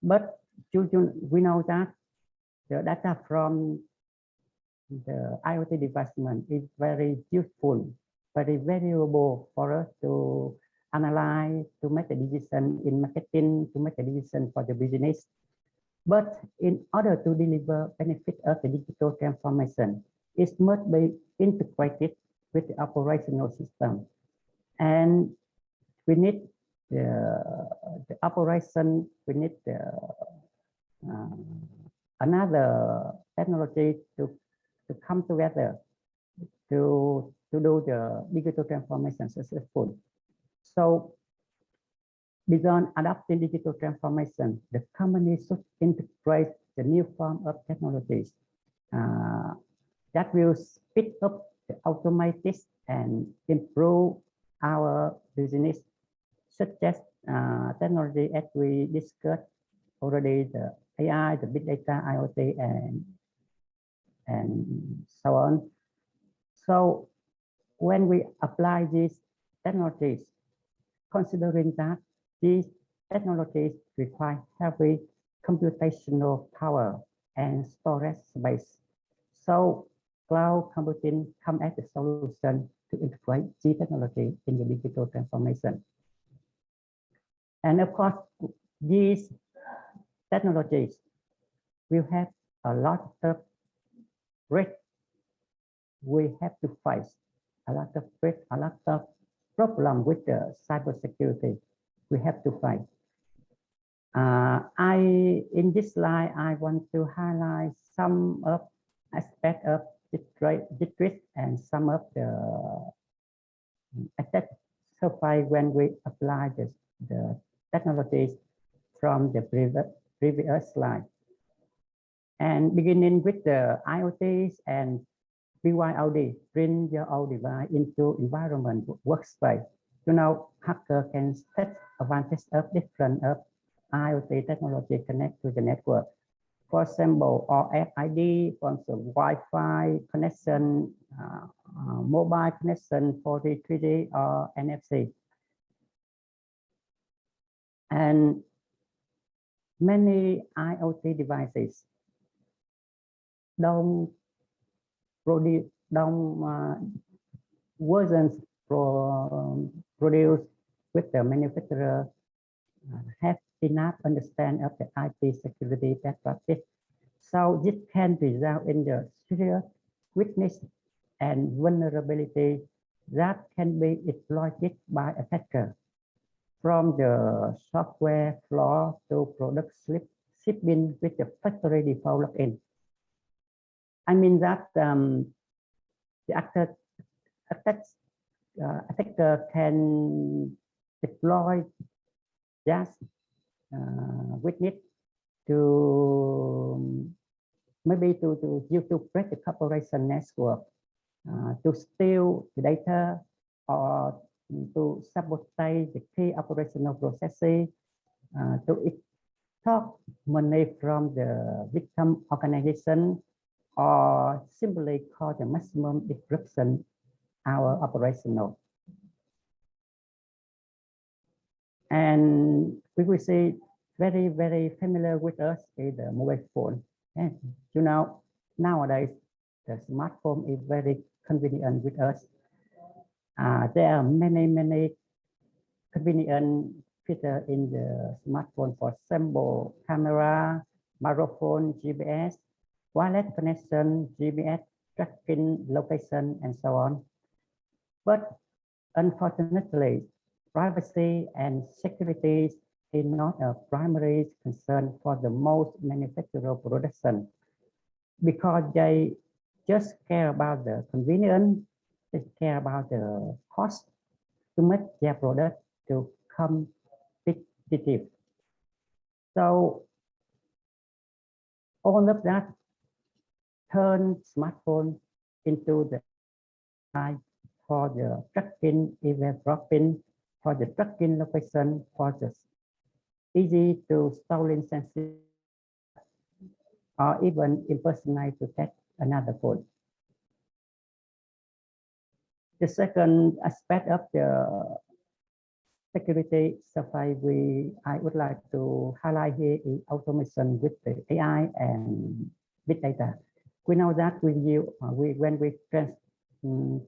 Speaker 3: but we know that the data from the IoT development is very useful, very valuable for us to analyze, to make a decision in marketing, to make a decision for the business. But in order to deliver benefit of the digital transformation, it must be integrated with the operational system. And we need the operation, we need another technology to come together to do the digital transformation successful. So beyond adopting digital transformation, the company should integrate the new form of technologies that will speed up the automation and improve our business, such as technology as we discussed already, the AI, the big data, IoT, and so on. So when we apply these technologies, considering that these technologies require heavy computational power and storage space, so cloud computing come as a solution to integrate G technology in the digital transformation. And of course, these technologies will have a lot of risk. We have to face a lot of risk, a lot of problem with the cybersecurity. We have to fight. In this slide, I want to highlight some of aspects of this risk and some of the attack survive when we apply the technologies from the previous slide. And beginning with the IoTs and BYOD, bring your own device into environment workspace. You know, hacker can take advantage of different IoT technology connect to the network. For example, RFID, for example, Wi-Fi connection, mobile connection, 4D, 3D, or NFC. And many IoT devices don't versions produced with the manufacturer have enough understanding of the IT security best practice. So this can result in the serious weakness and vulnerability that can be exploited by attacker from the software flaw to product shipping with the factory default login. I mean that the attacker can deploy just weakness to maybe to break the corporation network, to steal the data, or to sabotage the key operational processes, to extort money from the victim organization, or simply cause the maximum disruption our operational. And we will see very, very familiar with us is the mobile phone. And you know, nowadays, the smartphone is very convenient with us. There are many convenient feature in the smartphone, for example, camera, microphone, GPS, wireless connection, GPS, tracking location, and so on. But unfortunately, privacy and security is not a primary concern for the most manufacturer production, because they just care about the convenience, they care about the cost to make their product to competitive. So all of that turn smartphone into the eye for the tracking, event dropping, for the tracking location, for the easy to stolen sensitive, or even impersonate to take another phone. The second aspect of the security survey I would like to highlight here is automation with the AI and big data. We know that when we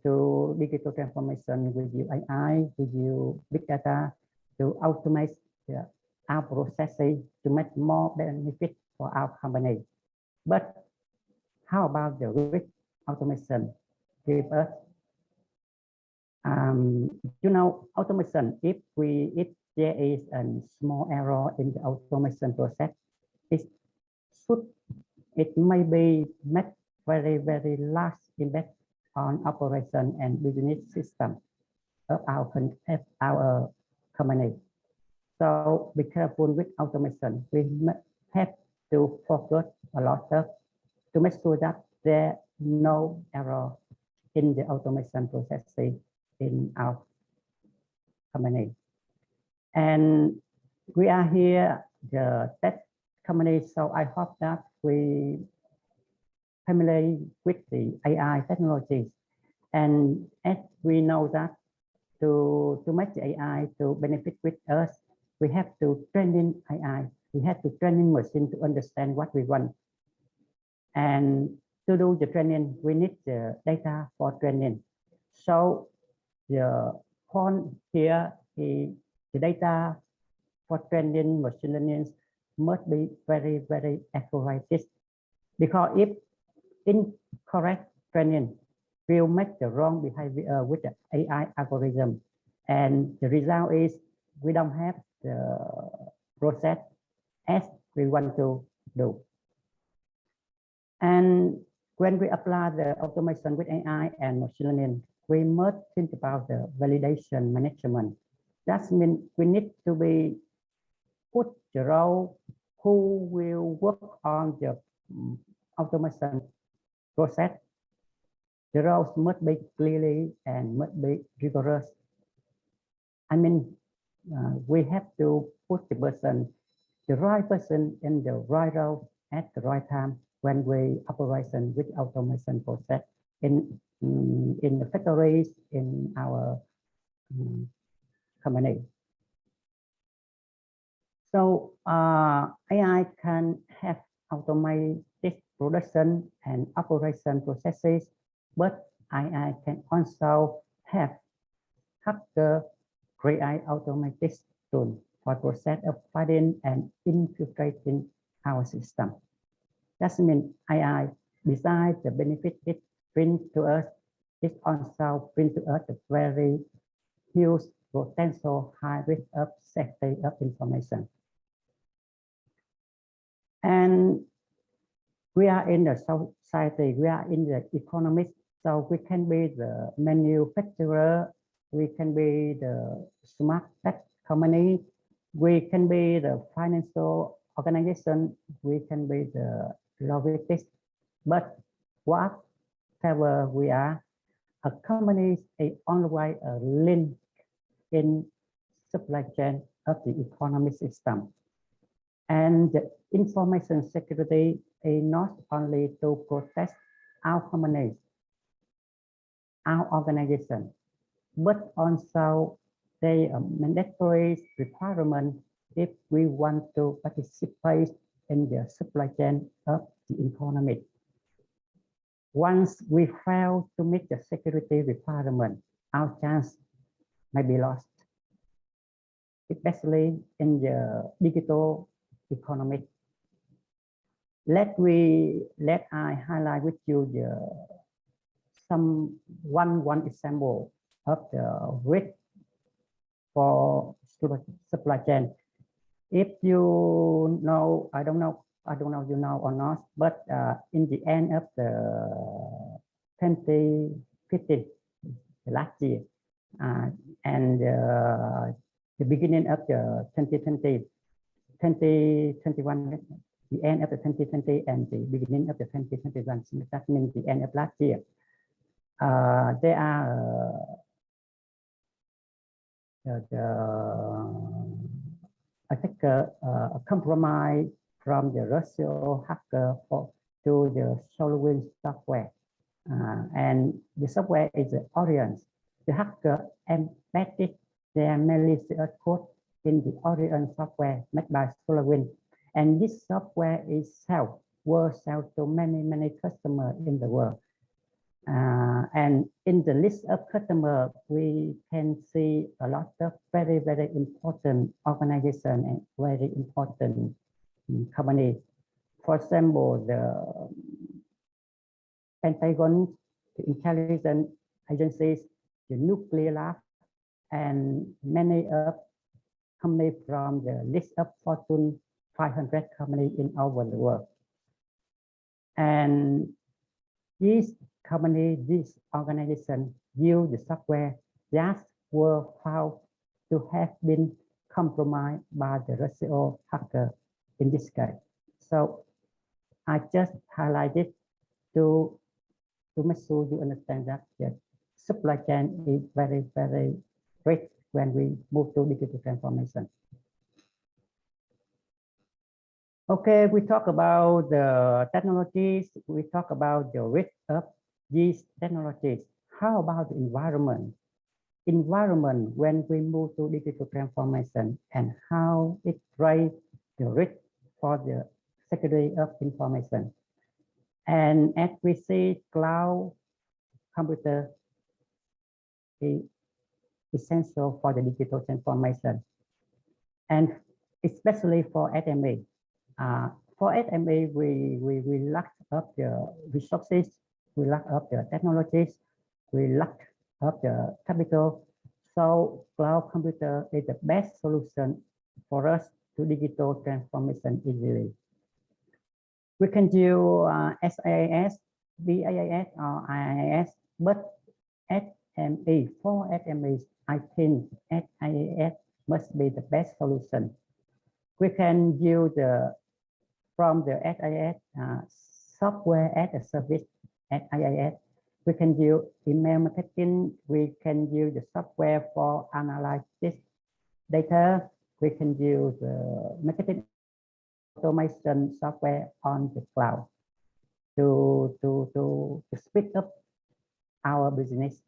Speaker 3: to digital transformation, we use AI, we use big data to automate our processing to make more benefit for our company. But how about the risk automation? Give us, automation. If there is a small error in the automation process, it may be make very large impact on operation and business system of our company. So be careful with automation. We have to focus a lot to make sure that there no error in the automation processing in our company. And we are here, the tech company, so I hope that we familiar with the AI technologies. And as we know that to make the AI to benefit with us, we have to train in AI. We have to train in machine to understand what we want. And to do the training, we need the data for training. So the point here is the data for training machine learning must be very accurate. Because if incorrect training will make the wrong behavior with the AI algorithm, and the result is we don't have the process as we want to do. And when we apply the automation with AI and machine learning, we must think about the validation management. That means we need to be put the role who will work on the automation process. The roles must be clearly and must be rigorous. I mean, we have to put the right person in the right role at the right time when we operation with automation process in the factories, in our company. So AI can have automated production and operation processes, but AI can also have hacker create automated tool for process of finding and infiltrating our system. That means AI, besides the benefit it brings to us, it also brings to us a very huge potential high risk of safety of information. And we are in the society, we are in the economy, so we can be the manufacturer, we can be the smart tech company, we can be the financial organization, we can be the logistics, but whatever we are, a company is always a link in supply chain of the economic system. And the information security is not only to protect our companies, our organization, but also they are mandatory requirement if we want to participate in the supply chain of the economy. Once we fail to meet the security requirement, our chance may be lost. especially in the digital economy. Let I highlight with you one example of the risk for supply chain. If you know, I don't know you know or not, but in the end of the 2015, the last year, and the beginning of the 2021, the end of the 2020 and the beginning of the 2021, that means the end of last year. There are a compromise from the Russian hacker to the SolarWinds software, and the software is the audience. The hacker embedded their malicious code in the audience software made by SolarWinds, and this software was sold to many customers in the world. And in the list of customers, we can see a lot of very important organizations and very important companies. For example, the Pentagon, the intelligence agencies, the nuclear lab, and many of companies from the list of Fortune 500 companies in over the world. And these companies, this organization use the software that were found to have been compromised by the Russian hacker in this case. So I just highlighted to make sure you understand that the supply chain is very rich when we move to digital transformation. Okay, we talk about the technologies, we talk about the risk of these technologies. How about the environment? Environment when we move to digital transformation and how it raises the risk for the security of information. And as we see, cloud computer is essential for the digital transformation, and especially for SME. For SME, we lack up the resources, we lack up the technologies, we lack up the capital. So cloud computer is the best solution for us to digital transformation easily. We can do SaaS, VAS, or IaaS, but SME, for SMEs, I think SaaS must be the best solution. We can use from the SaaS software as a service at IaaS. We can use email marketing. We can use the software for analysis data. We can use marketing automation software on the cloud to speed up our business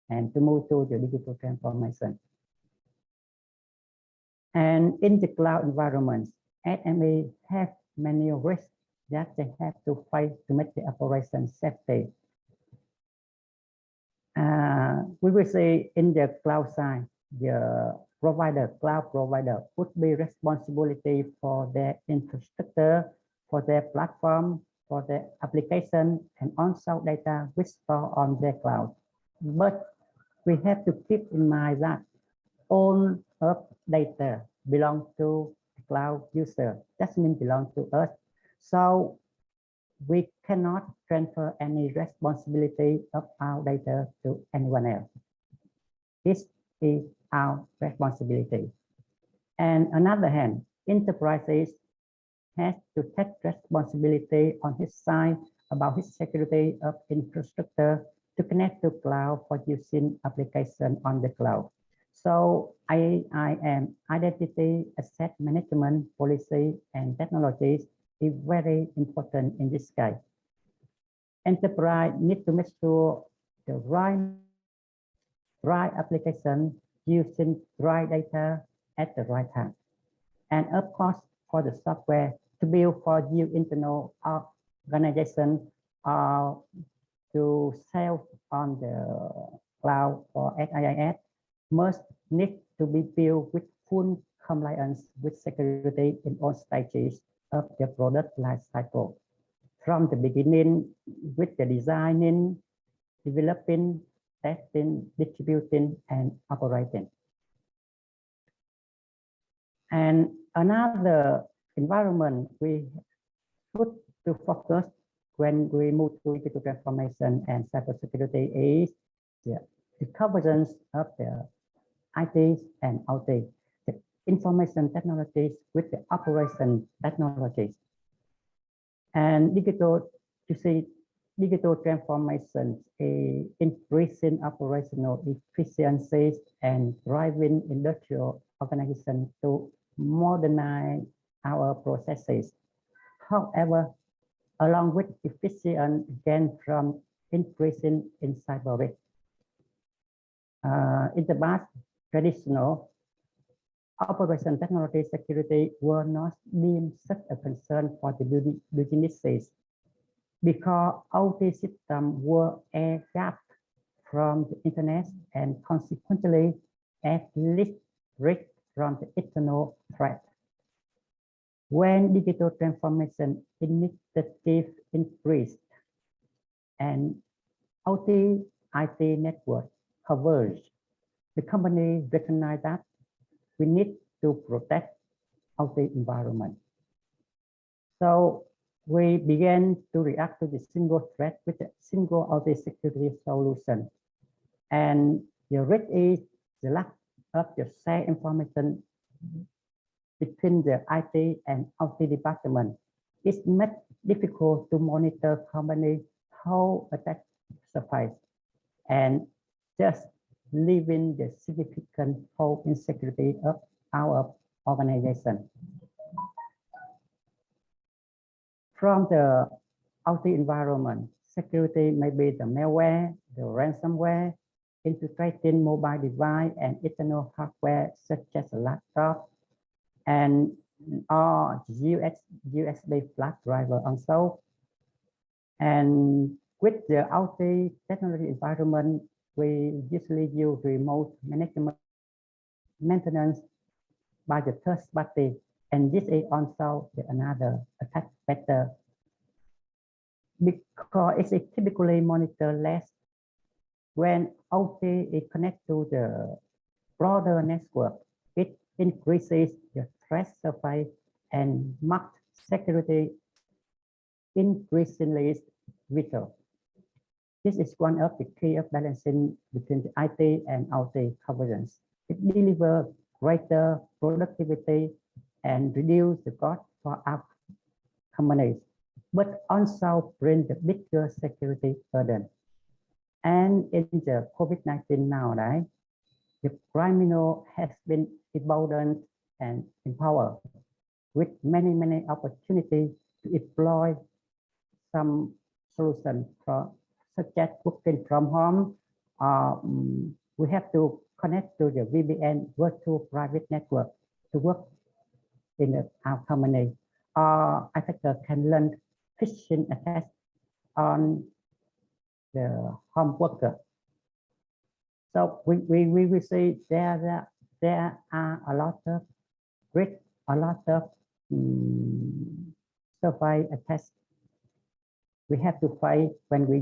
Speaker 3: and to move to the digital transformation. And in the cloud environments, SME have many risks that they have to face to make the operation safety. We will see in the cloud side, the cloud provider would be responsibility for their infrastructure, for their platform, for their application, and also data which store on their cloud. But we have to keep in mind that all of data belong to the cloud user. That means belong to us. So we cannot transfer any responsibility of our data to anyone else. This is our responsibility. And on the other hand, enterprises has to take responsibility on his side about his security of infrastructure to connect to cloud for using application on the cloud. So IAM, identity asset management policy and technologies, is very important in this case. Enterprise need to make sure the right application using right data at the right time. And of course, for the software to build for your internal organization or to sell on the cloud or SaaS must need to be built with full compliance with security in all stages of the product life cycle, from the beginning with the designing, developing, testing, distributing, and operating. And another environment we put to focus when we move to digital transformation and cybersecurity is the convergence of the IT and OT, the information technologies with the operation technologies. And digital transformation is increasing operational efficiencies and driving industrial organization to modernize our processes. However, along with efficient gain from increasing in cyber risk. In the past, traditional operation technology security were not deemed such a concern for the businesses because OT systems were air-gapped from the internet and consequently at least risk from the external threat. When digital transformation initiative increased and OT IT network converged, the company recognized that we need to protect OT environment. So we began to react to the single threat with a single OT security solution. And the risk is the lack of the shared information between the IT and OT department. It's made difficult to monitor company how attack surface and just leaving the significant hole in security of our organization. From the OT environment, security may be the malware, the ransomware, infiltrating mobile device and external hardware such as a laptop, and or USB flash driver also. And with the OT technology environment, we usually use remote management maintenance by the third party, and this is also another attack vector because it's typically monitor less when OT is connected to the broader network. It increases the threat surface and marked security increasingly vital. This is one of the key of balancing between the IT and OT convergence. It delivers greater productivity and reduce the cost for our companies, but also bring the bigger security burden. And in the COVID-19 now, right, the criminal has been emboldened and empowered with many opportunities to employ some solutions such as working from home. We have to connect to the VPN, virtual private network, to work in our company. Attacker can learn phishing attacks on the home worker. So we will see there are a lot of risk, a lot of survive attacks we have to fight when we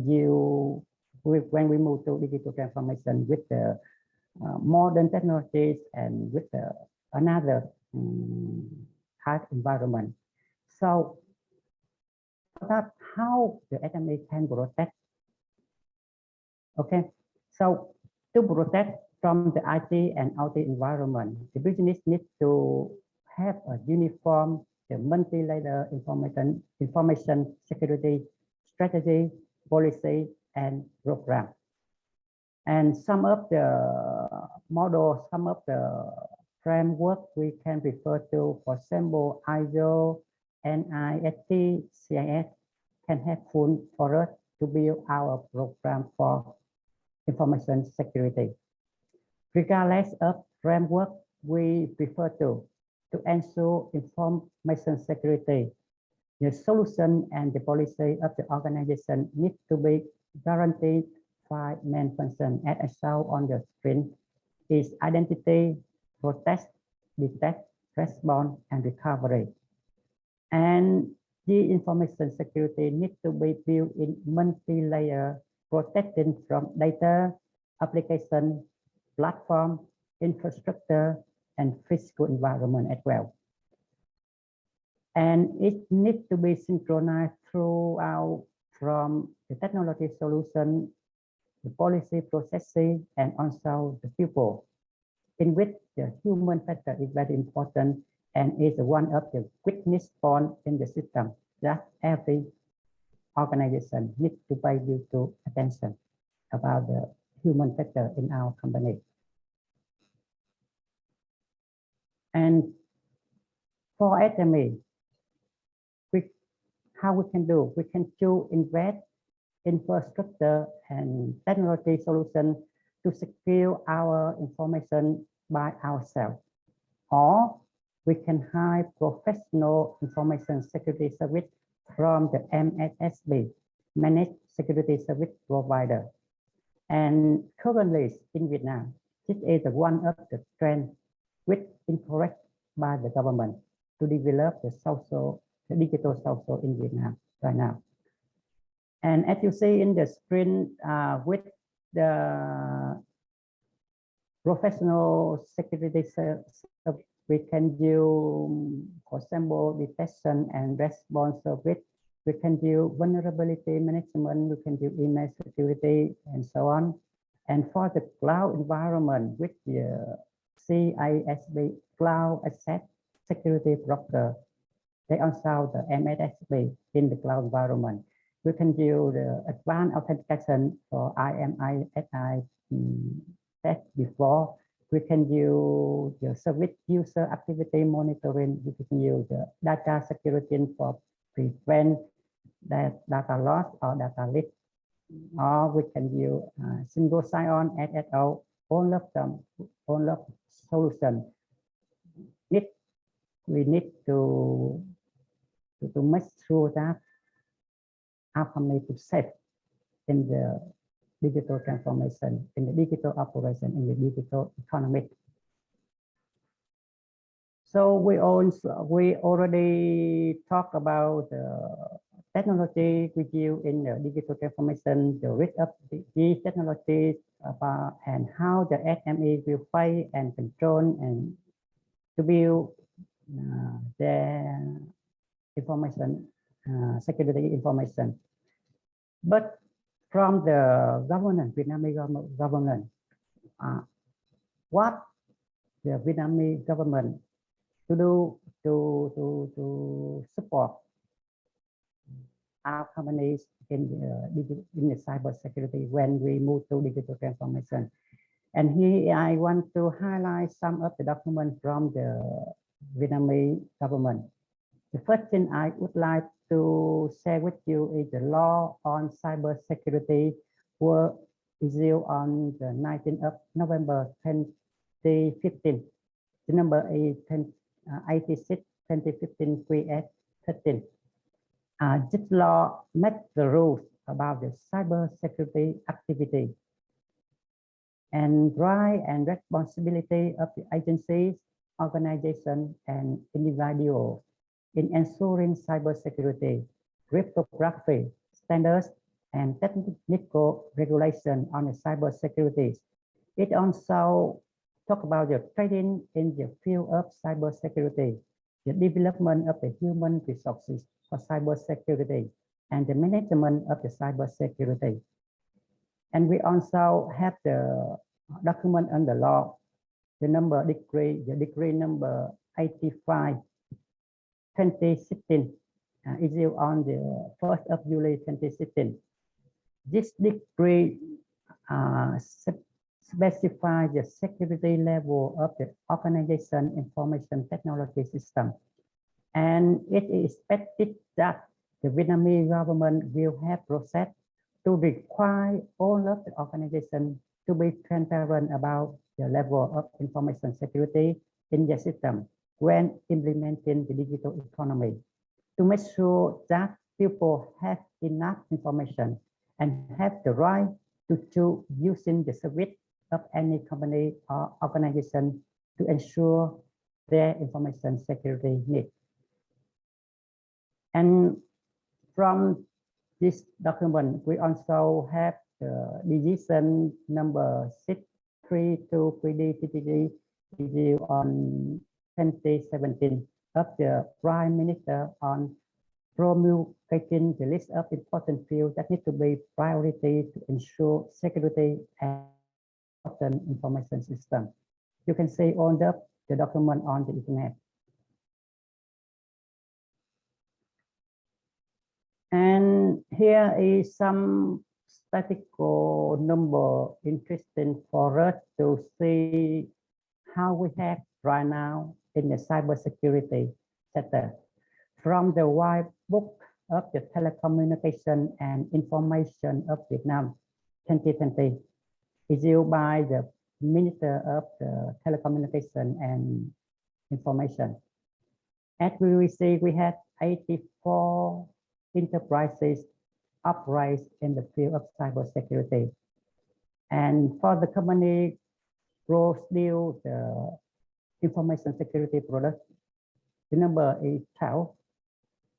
Speaker 3: move to digital transformation with the modern technologies and with another hard environment. So that's how the SME can protect. Okay, so to protect from the IT and OT environment, the business needs to have a uniform, multi-layer information security strategy, policy, and program. And some of the models, some of the framework we can refer to, for example, ISO, NIST, CIS can helpful for us to build our program for information security. Regardless of framework we prefer to ensure information security, the solution and the policy of the organization need to be guaranteed 5 main functions as I saw on the screen: is identity, protect, detect, respond, and recovery. And the information security needs to be built in multi-layer, protecting from data, application, platform, infrastructure, and physical environment as well. And it needs to be synchronized throughout from the technology solution, the policy processing, and also the people, in which the human factor is very important and is one of the weakness point in the system that every organization needs to pay due to attention about the human factor in our company. And for SME, how we can do? We can choose invest infrastructure and technology solution to secure our information by ourselves, or we can hire professional information security service from the MSSB, Managed Security Service Provider. And currently in Vietnam, this is one of the trends which encouraged by the government to develop the digital social in Vietnam right now. And as you see in the screen, with the professional security service, we can do, for example, detection and response service. We can do vulnerability management. We can do email security and so on. And for the cloud environment, with the CISB Cloud Asset Security Broker, they also the MSSB in the cloud environment. We can do the advanced authentication for IMI SI test before. We can use the service user activity monitoring. We can use the data security for prevent that data loss or data leak. Or we can use single sign-on SSO. All of them, all of solution. We need to make sure that our company to save in the digital transformation, in the digital operation, in the digital economy. So we already talked about the technology with you in the digital transformation, the risk of the technology, and how the SME will fight and control and to build their information, security information. But from the government, Vietnamese government, what the Vietnamese government to do to support our companies in the cyber security when we move to digital transformation. And here I want to highlight some of the documents from the Vietnamese government. The first thing I would like to share with you is the law on cyber security was issued on the 19th of November 2015. The number is 86 2015 3S13. This law makes the rules about the cyber security activity and right and responsibility of the agencies, organizations, and individuals in ensuring cybersecurity, cryptography standards, and technical regulation on the cybersecurity. It also talks about the training in the field of cybersecurity, the development of the human resources for cybersecurity, and the management of the cybersecurity. And we also have the document on the law, the decree number 85 2016, issued on the 1st of July 2016. This decree specifies the security level of the organization information technology system. And it is expected that the Vietnamese government will have process to require all of the organizations to be transparent about the level of information security in the system when implementing the digital economy, to make sure that people have enough information and have the right to choose using the service of any company or organization to ensure their information security needs. And from this document, we also have the decision number 632 QD issued on 2017 of the Prime Minister on promulgating the list of important fields that need to be priority to ensure security and important information system. You can see on the document on the internet. And here is some statistical number interesting for us to see how we have right now in the cybersecurity sector. From the White Book of the Telecommunication and Information of Vietnam 2020, issued by the Minister of the Telecommunication and Information. At VVC, we had 84 enterprises operate in the field of cybersecurity. And for the company produce the information security product, the number is 12.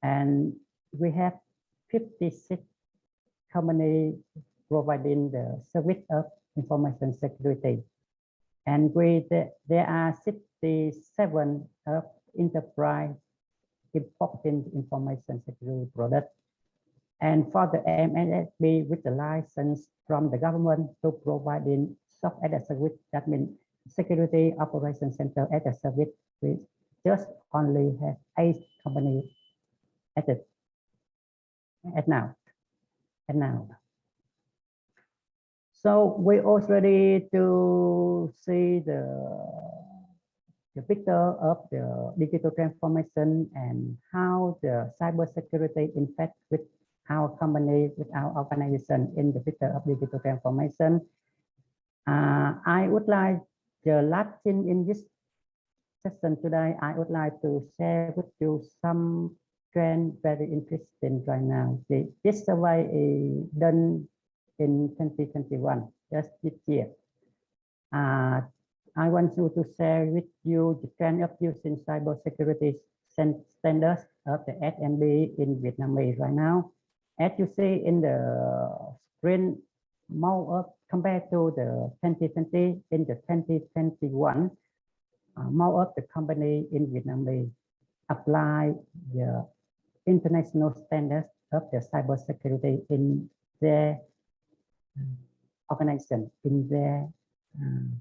Speaker 3: And we have 56 companies providing the service of information security. And there are 67 of enterprise importing information security products. And for the MSSP with the license from the government to provide in software as a service, that means Security Operations Center as a service, we just only have 8 companies at now. So we already to see the picture of the digital transformation and how the cybersecurity impacts with our company, with our organization in the picture of digital transformation. I would like the last thing in this session today, I would like to share with you some trend very interesting right now. This survey is done in 2021, just this year. I want to share with you the trend of using cybersecurity standards of the SMB in Vietnamese right now. As you see in the screen, more compared to the 2020, in the 2021, more of the company in Vietnamese apply the international standards of the cybersecurity in their organization, in their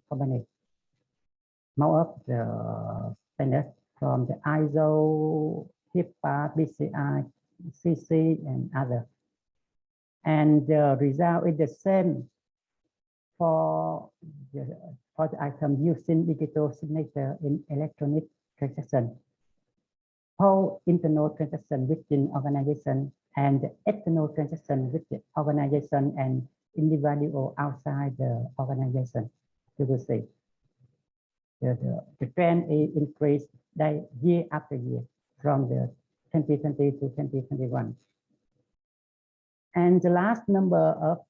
Speaker 3: company. More of the standards from the ISO, HIPAA, PCI, CC, and other. And the result is the same for the item using digital signature in electronic transaction, whole internal transaction within organization, and the external transaction with the organization and individual outside the organization. You will see the trend is increased year after year from the 2020 to 2021. And the last number of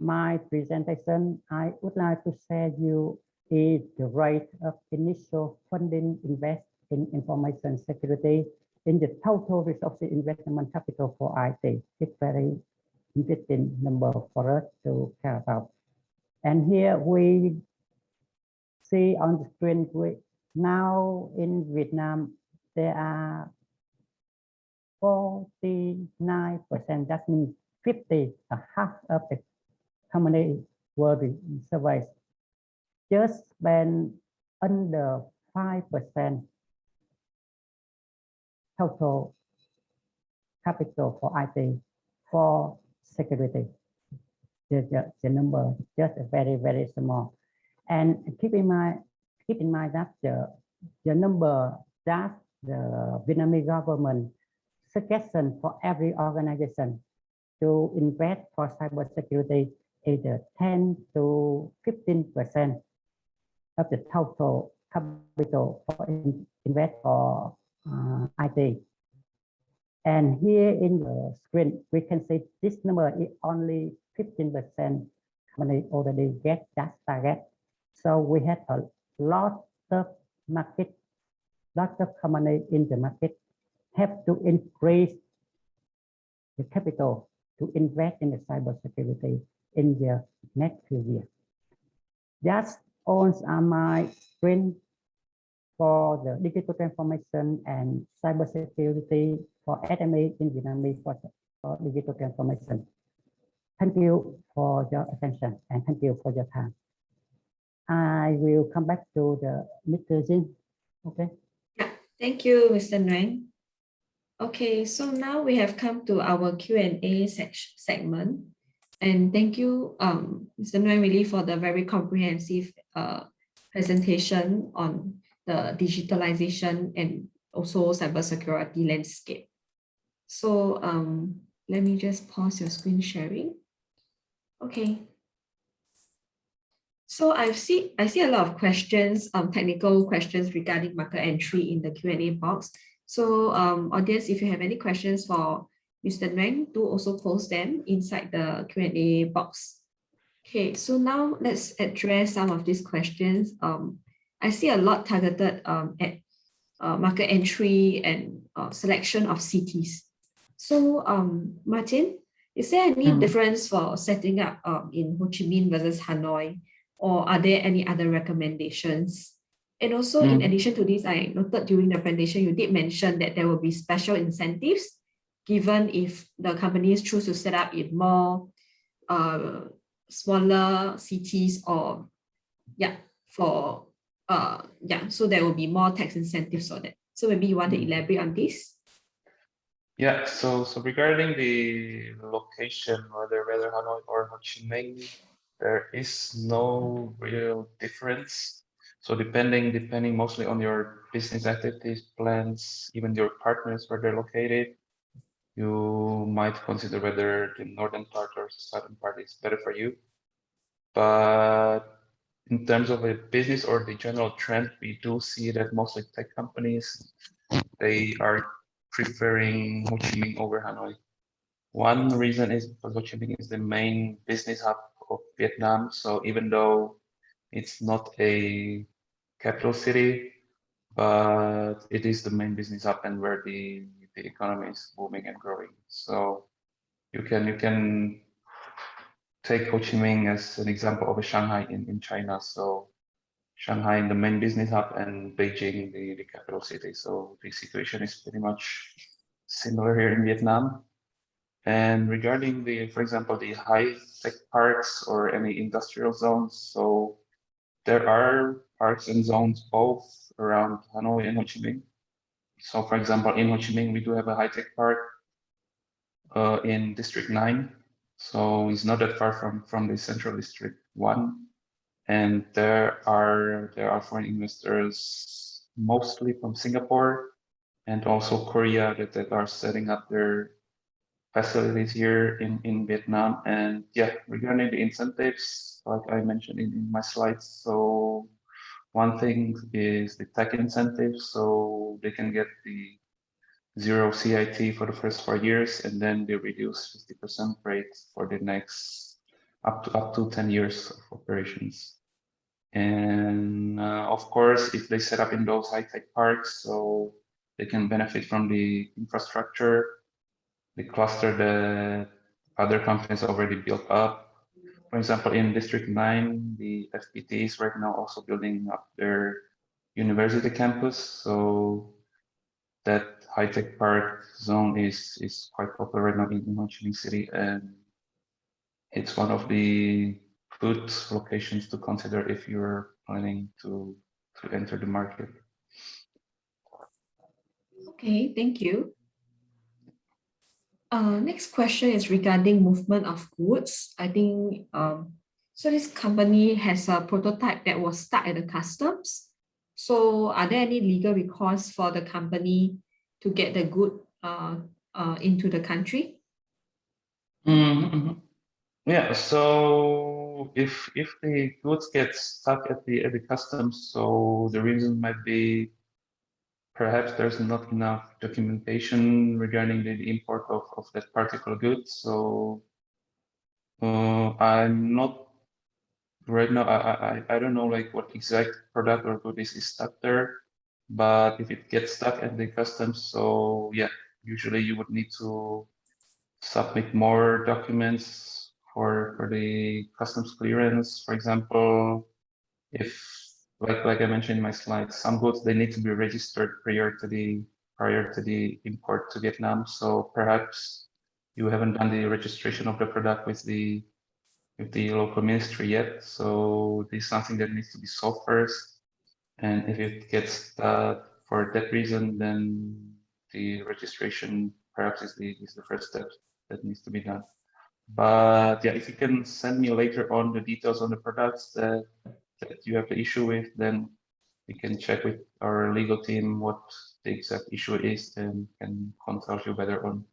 Speaker 3: my presentation, I would like to share you is the rate of initial funding invest in information security in the total resources investment capital for IT. It's very interesting number for us to care about. And here we see on the screen, now in Vietnam, there are 49%, that means 50, half of the company were surveyed, just spend under 5% total capital for IT for security. The number just very, very small. And keep in mind that the number that the Vietnamese government suggestion for every organization to invest for cybersecurity is 10 to 15% of the total capital for invest for IT. And here in the screen, we can see this number is only 15% company already get that target. So we have a lot of market, lot of company in the market have to increase the capital to invest in the cybersecurity in the next few years. That's all are my strength for the digital transformation and cybersecurity for SME in Vietnamese for digital transformation. Thank you for your attention and thank you for your time. I will come back to the Mr. Jin. Okay.
Speaker 1: Yeah, thank you, Mr. Nguyen. Okay, so now we have come to our Q&A segment. And thank you, Mr. Nguyen, really for the very comprehensive presentation on the digitalization and also cybersecurity landscape. So let me just pause your screen sharing. Okay. So I see a lot of questions, technical questions regarding market entry in the Q&A box. So audience, if you have any questions for Mr. Nguyen, do also post them inside the Q&A box. Okay, so now let's address some of these questions. I see a lot targeted at market entry and selection of cities. So Martin, is there any difference for setting up in Ho Chi Minh versus Hanoi? Or are there any other recommendations? And also, in addition to this, I noted during the presentation, you did mention that there will be special incentives given if the companies choose to set up in more smaller cities or so there will be more tax incentives for that. So maybe you want to elaborate on this?
Speaker 2: Yeah, so regarding the location, whether Hanoi or Ho Chi Minh, there is no real difference. So depending mostly on your business activities, plans, even your partners where they're located, you might consider whether the northern part or southern part is better for you. But in terms of a business or the general trend, we do see that mostly tech companies, they are preferring Ho Chi Minh over Hanoi. One reason is because Ho Chi Minh is the main business hub of Vietnam. So even though it's not a capital city, but it is the main business hub and where the economy is booming and growing. So you can take Ho Chi Minh as an example of a Shanghai in China. So Shanghai the main business hub and Beijing the capital city. So the situation is pretty much similar here in Vietnam. And regarding for example, the high tech parks or any industrial zones, so there are parks and zones both around Hanoi and Ho Chi Minh. So for example, in Ho Chi Minh, we do have a high tech park in District 9. So it's not that far from the Central District 1. And there are foreign investors, mostly from Singapore and also Korea that are setting up their facilities here in Vietnam. And yeah, regarding the incentives, like I mentioned in my slides, so one thing is the tech incentives, so they can get the 0 CIT for the first 4 years, and then they reduce 50% rate for the next up to 10 years of operations. And of course, if they set up in those high-tech parks, so they can benefit from the infrastructure, the cluster that other companies already built up. For example, in District 9, the FPT is right now also building up their university campus. So that high-tech park zone is quite popular right now in Ho Chi Minh City, and it's one of the good locations to consider if you're planning to enter the market.
Speaker 1: Okay, thank you. Next question is regarding movement of goods. I think so this company has a prototype that was stuck at the customs. So are there any legal recourse for the company to get the good into the country?
Speaker 2: Yeah, so if the goods get stuck at the customs, so the reason might be perhaps there's not enough documentation regarding the import of that particular good. So I'm not right now, I don't know like what exact product or good is stuck there, but if it gets stuck at the customs, so yeah, usually you would need to submit more documents for the customs clearance. For example, if like I mentioned in my slides, some goods they need to be registered prior to the import to Vietnam. So perhaps you haven't done the registration of the product with the local ministry yet. So this is something that needs to be solved first. And if it gets for that reason, then the registration perhaps is the first step that needs to be done. But yeah, if you can send me later on the details on the products that you have the issue with, then we can check with our legal team what the exact issue is and can consult you better on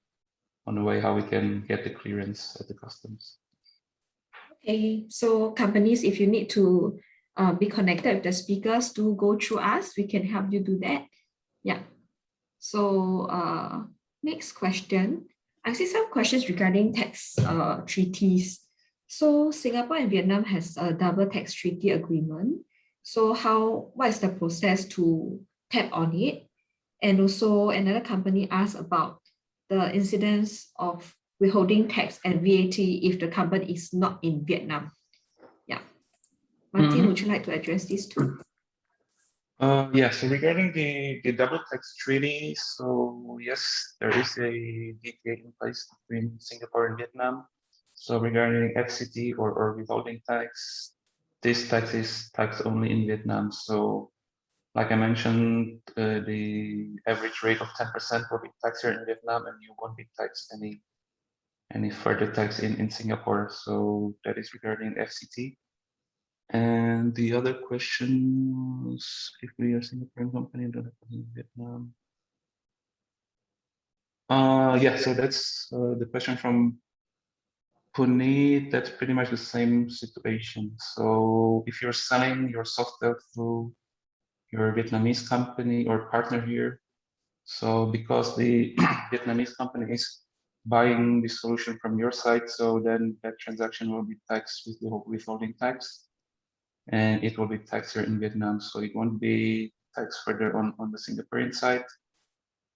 Speaker 2: the way how we can get the clearance at the customs.
Speaker 1: Okay, so companies, if you need to be connected with the speakers, do go through us. We can help you do that. Yeah. So next question. I see some questions regarding tax treaties. So Singapore and Vietnam has a double tax treaty agreement. So what is the process to tap on it? And also another company asked about the incidence of withholding tax and VAT if the company is not in Vietnam. Yeah. Martin, would you like to address these two?
Speaker 2: Yeah, so regarding the double tax treaty, so yes, there is a DTA in place between Singapore and Vietnam. So regarding FCT or withholding tax, this tax is taxed only in Vietnam. So like I mentioned, the average rate of 10% will be taxed here in Vietnam, and you won't be taxed any further tax in Singapore. So that is regarding FCT. And the other question was if we are a Singaporean company that is in Vietnam. Yeah, so that's the question from Puneet. That's pretty much the same situation. So if you're selling your software through your Vietnamese company or partner here, so because the Vietnamese company is buying the solution from your side, so then that transaction will be taxed with the withholding tax. And it will be taxed here in Vietnam, so it won't be taxed further on the Singaporean side.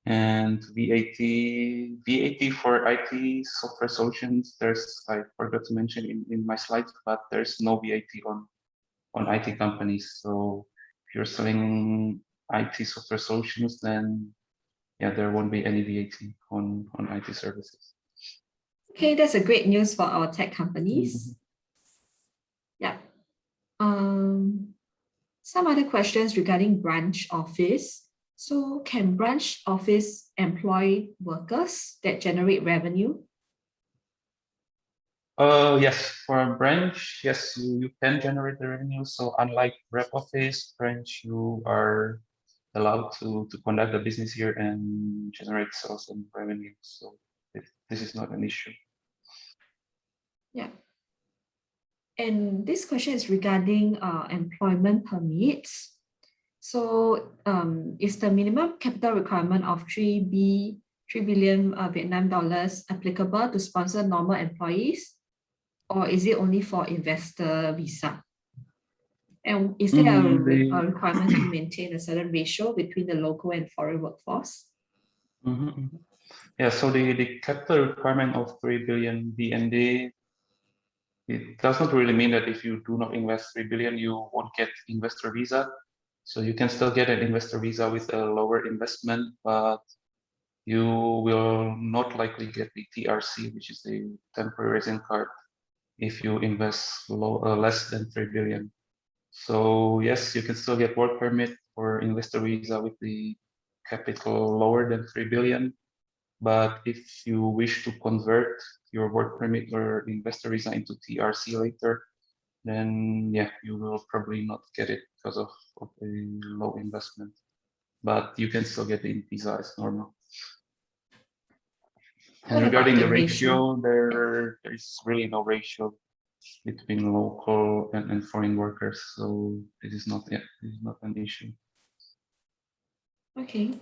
Speaker 2: And VAT for IT software solutions, I forgot to mention in my slides, but there's no VAT on IT companies. So if you're selling IT software solutions, then yeah, there won't be any VAT on IT services.
Speaker 1: Okay, that's a great news for our tech companies. Yeah. Some other questions regarding branch office. So can branch office employ workers that generate revenue?
Speaker 2: Yes, for a branch, yes, you can generate the revenue. So unlike rep office, branch, you are allowed to conduct the business here and generate sales and revenue. So this is not an issue.
Speaker 1: Yeah. And this question is regarding employment permits. So is the minimum capital requirement of 3 billion Vietnam dollars applicable to sponsor normal employees, or is it only for investor visa? And is there a requirement to maintain a certain ratio between the local and foreign workforce?
Speaker 2: Yeah, so the capital requirement of 3 billion VND, it doesn't really mean that if you do not invest 3 billion, you won't get investor visa. So you can still get an investor visa with a lower investment, but you will not likely get the TRC, which is the temporary resident card, if you invest less than 3 billion. So yes, you can still get work permit or investor visa with the capital lower than 3 billion. But if you wish to convert your work permit or investor visa into TRC later, then yeah, you will probably not get it because of a low investment. But you can still get the visa as normal. And regarding the ratio, there is really no ratio between local and foreign workers. So this is not an issue.
Speaker 1: Okay.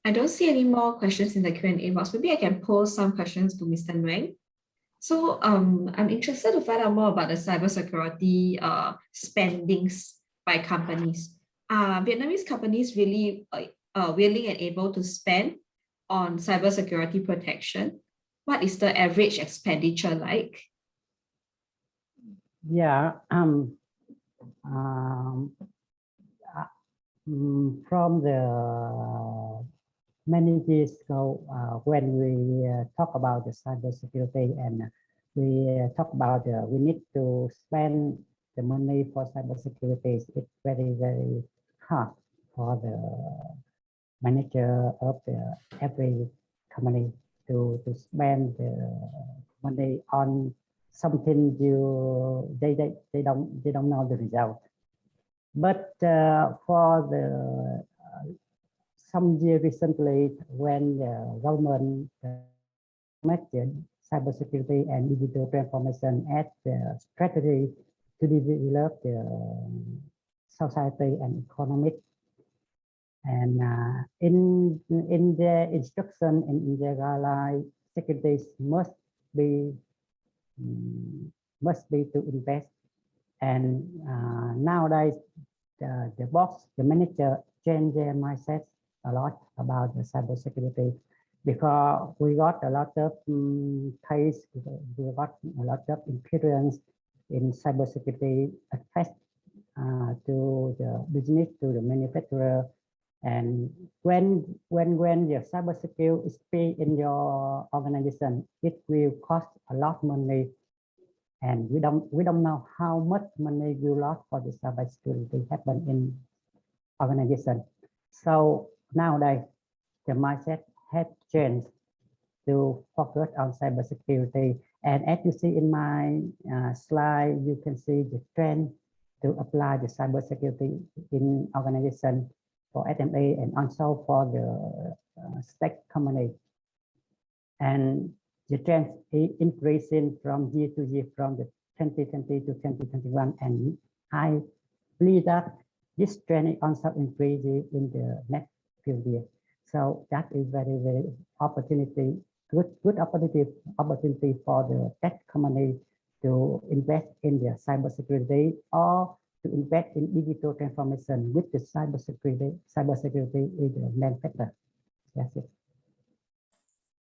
Speaker 1: I don't see any more questions in the Q&A box. Maybe I can pose some questions to Mr. Nguyen. So I'm interested to find out more about the cybersecurity spendings by companies. Are Vietnamese companies really willing and able to spend on cybersecurity protection? What is the average expenditure like?
Speaker 3: Yeah, from the many years ago, when we talk about the cybersecurity and we talk about we need to spend the money for cybersecurity, it's very, very hard for the manager of every company to spend the money on something they don't know the result. But for the some year recently, when the government mentioned cybersecurity and digital transformation as the strategy to develop the society and economic. And in the instruction and in the guideline, securities must be to invest. And nowadays, the boss, the manager, change their mindset a lot about the cybersecurity because we got a lot of case, we got a lot of experience in cybersecurity affect to the business, to the manufacturer. And when your cybersecurity is paid in your organization, it will cost a lot of money. And we don't know how much money you lost for the cybersecurity happen in organization. So nowadays, the mindset has changed to focus on cybersecurity. And as you see in my slide, you can see the trend to apply the cybersecurity in organization for SME and also for the state company. And the trend is increasing from year to year, from the 2020 to 2021, and I believe that this trend is also increasing in the next few years. So that is very, very opportunity, good opportunity for the tech company to invest in their cybersecurity or to invest in digital transformation with the cybersecurity. Cybersecurity is the main factor. That's it.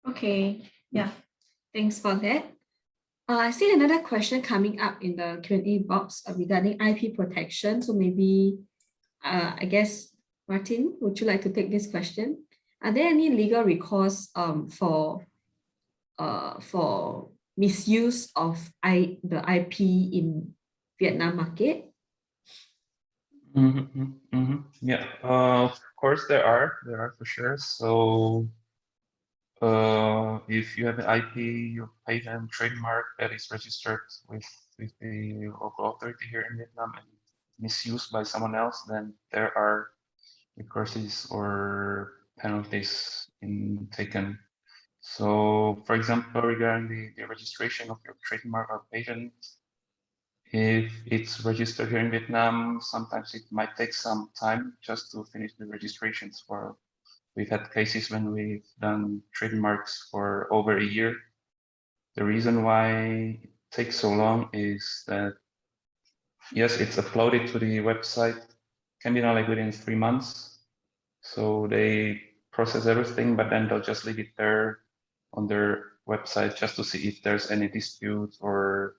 Speaker 1: Okay, yeah, thanks for that. I see another question coming up in the Q&A box regarding IP protection. So maybe, I guess, Martin, would you like to take this question? Are there any legal recourse for misuse of the IP in Vietnam market?
Speaker 2: Yeah, of course there are for sure. So if you have an IP, your patent, trademark that is registered with the local authority here in Vietnam and misused by someone else, then there are recourses or penalties taken. So, for example, regarding the registration of your trademark or patent, if it's registered here in Vietnam, sometimes it might take some time just to finish the registrations. We've had cases when we've done trademarks for over a year. The reason why it takes so long is that, yes, it's uploaded to the website, can be done like within 3 months. So they process everything, but then they'll just leave it there on their website just to see if there's any dispute or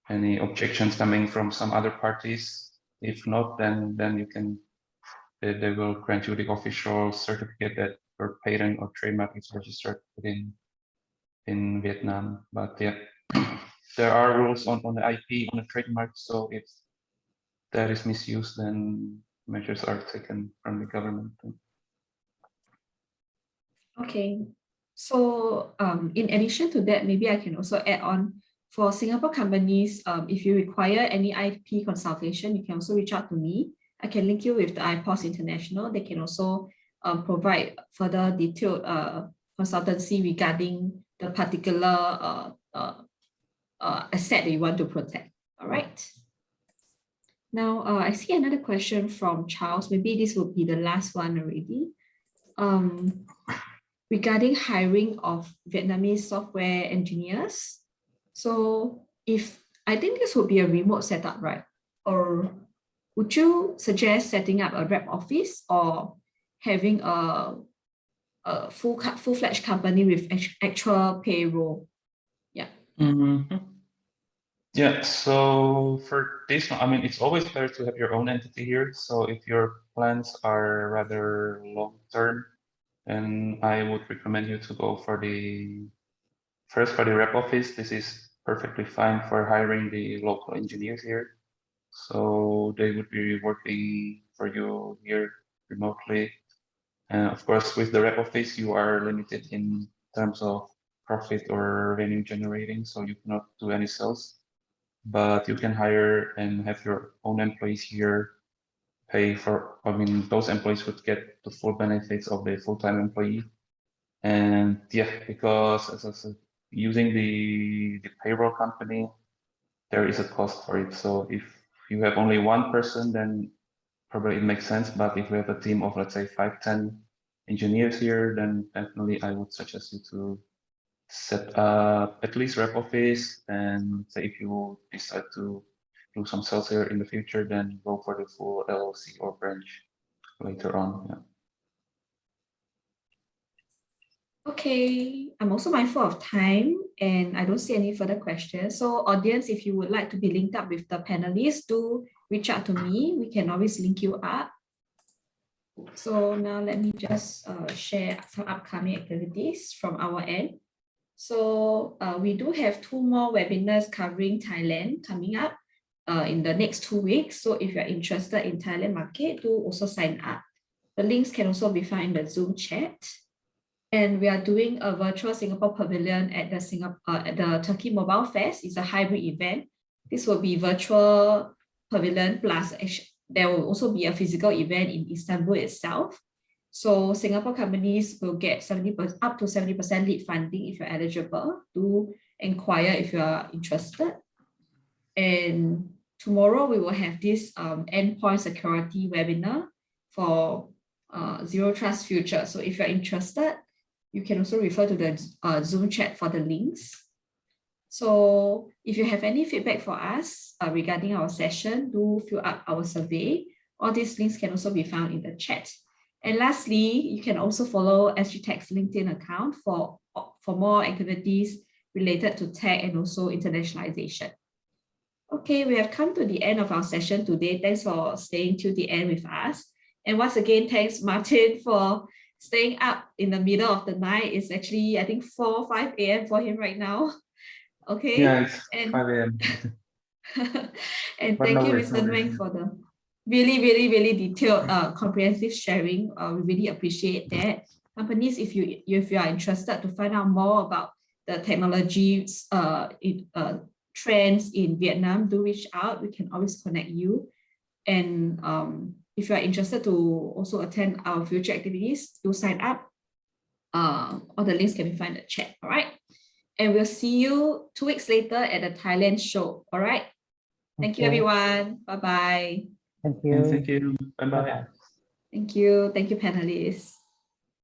Speaker 2: any objections coming from some other parties. If not, then you can, they will grant you the official certificate that your patent or trademark is registered in Vietnam. But yeah, there are rules on the IP, on the trademark. So if that is misused, then measures are taken from the government.
Speaker 1: Okay, so in addition to that, maybe I can also add on for Singapore companies, if you require any IP consultation, you can also reach out to me. I can link you with the IPOS International. They can also provide further detailed consultancy regarding the particular asset that you want to protect. All right. Now, I see another question from Charles. Maybe this will be the last one already. Regarding hiring of Vietnamese software engineers, So I think this would be a remote setup, right? Or would you suggest setting up a rep office or having a full-fledged company with actual payroll? Yeah.
Speaker 2: Yeah, so for this one, I mean, it's always better to have your own entity here. So if your plans are rather long-term, then I would recommend you to go for the rep office. This is perfectly fine for hiring the local engineers here. So they would be working for you here remotely. And of course, with the rep office, you are limited in terms of profit or revenue generating, so you cannot do any sales. But you can hire and have your own employees here pay for, I mean, those employees would get the full benefits of the full-time employee. And yeah, because as I said, using the payroll company, there is a cost for it. So if you have only one person, then probably it makes sense. But if we have a team of, let's say, 5-10 engineers here, then definitely I would suggest you to set up at least rep office, and say if you decide to do some sales here in the future, then go for the full LLC or branch later on. Yeah.
Speaker 1: Okay, I'm also mindful of time and I don't see any further questions. So audience, if you would like to be linked up with the panelists, do reach out to me. We can always link you up. So now let me just share some upcoming activities from our end. So we do have 2 more webinars covering Thailand coming up in the next 2 weeks. So if you're interested in Thailand market, do also sign up. The links can also be found in the Zoom chat. And we are doing a virtual Singapore pavilion at the Turkey Mobile Fest. It's a hybrid event. This will be virtual pavilion plus there will also be a physical event in Istanbul itself. So Singapore companies will get up to 70% lead funding if you're eligible. Do inquire if you are interested. And tomorrow we will have this endpoint security webinar for Zero Trust Future. So if you're interested, you can also refer to the Zoom chat for the links. So if you have any feedback for us regarding our session, do fill up our survey. All these links can also be found in the chat. And lastly, you can also follow SG Tech's LinkedIn account for more activities related to tech and also internationalization. Okay, we have come to the end of our session today. Thanks for staying till the end with us. And once again, thanks Martin for staying up in the middle of the night. It's actually, I think 4 or 5 a.m. for him right now. Okay.
Speaker 2: Yeah, it's 5 a.m.
Speaker 1: And thank you, Mr. Nguyen, for the really detailed, comprehensive sharing. We really appreciate that. Companies, if you are interested to find out more about the technology trends in Vietnam, do reach out. We can always connect you. And if you are interested to also attend our future activities, do sign up. All the links can be found in the chat. All right. And we'll see you 2 weeks later at the Thailand show. All right. Thank you, everyone. Bye-bye.
Speaker 3: Thank you.
Speaker 2: Thank you. Bye-bye.
Speaker 1: Thank you. Thank you, panelists.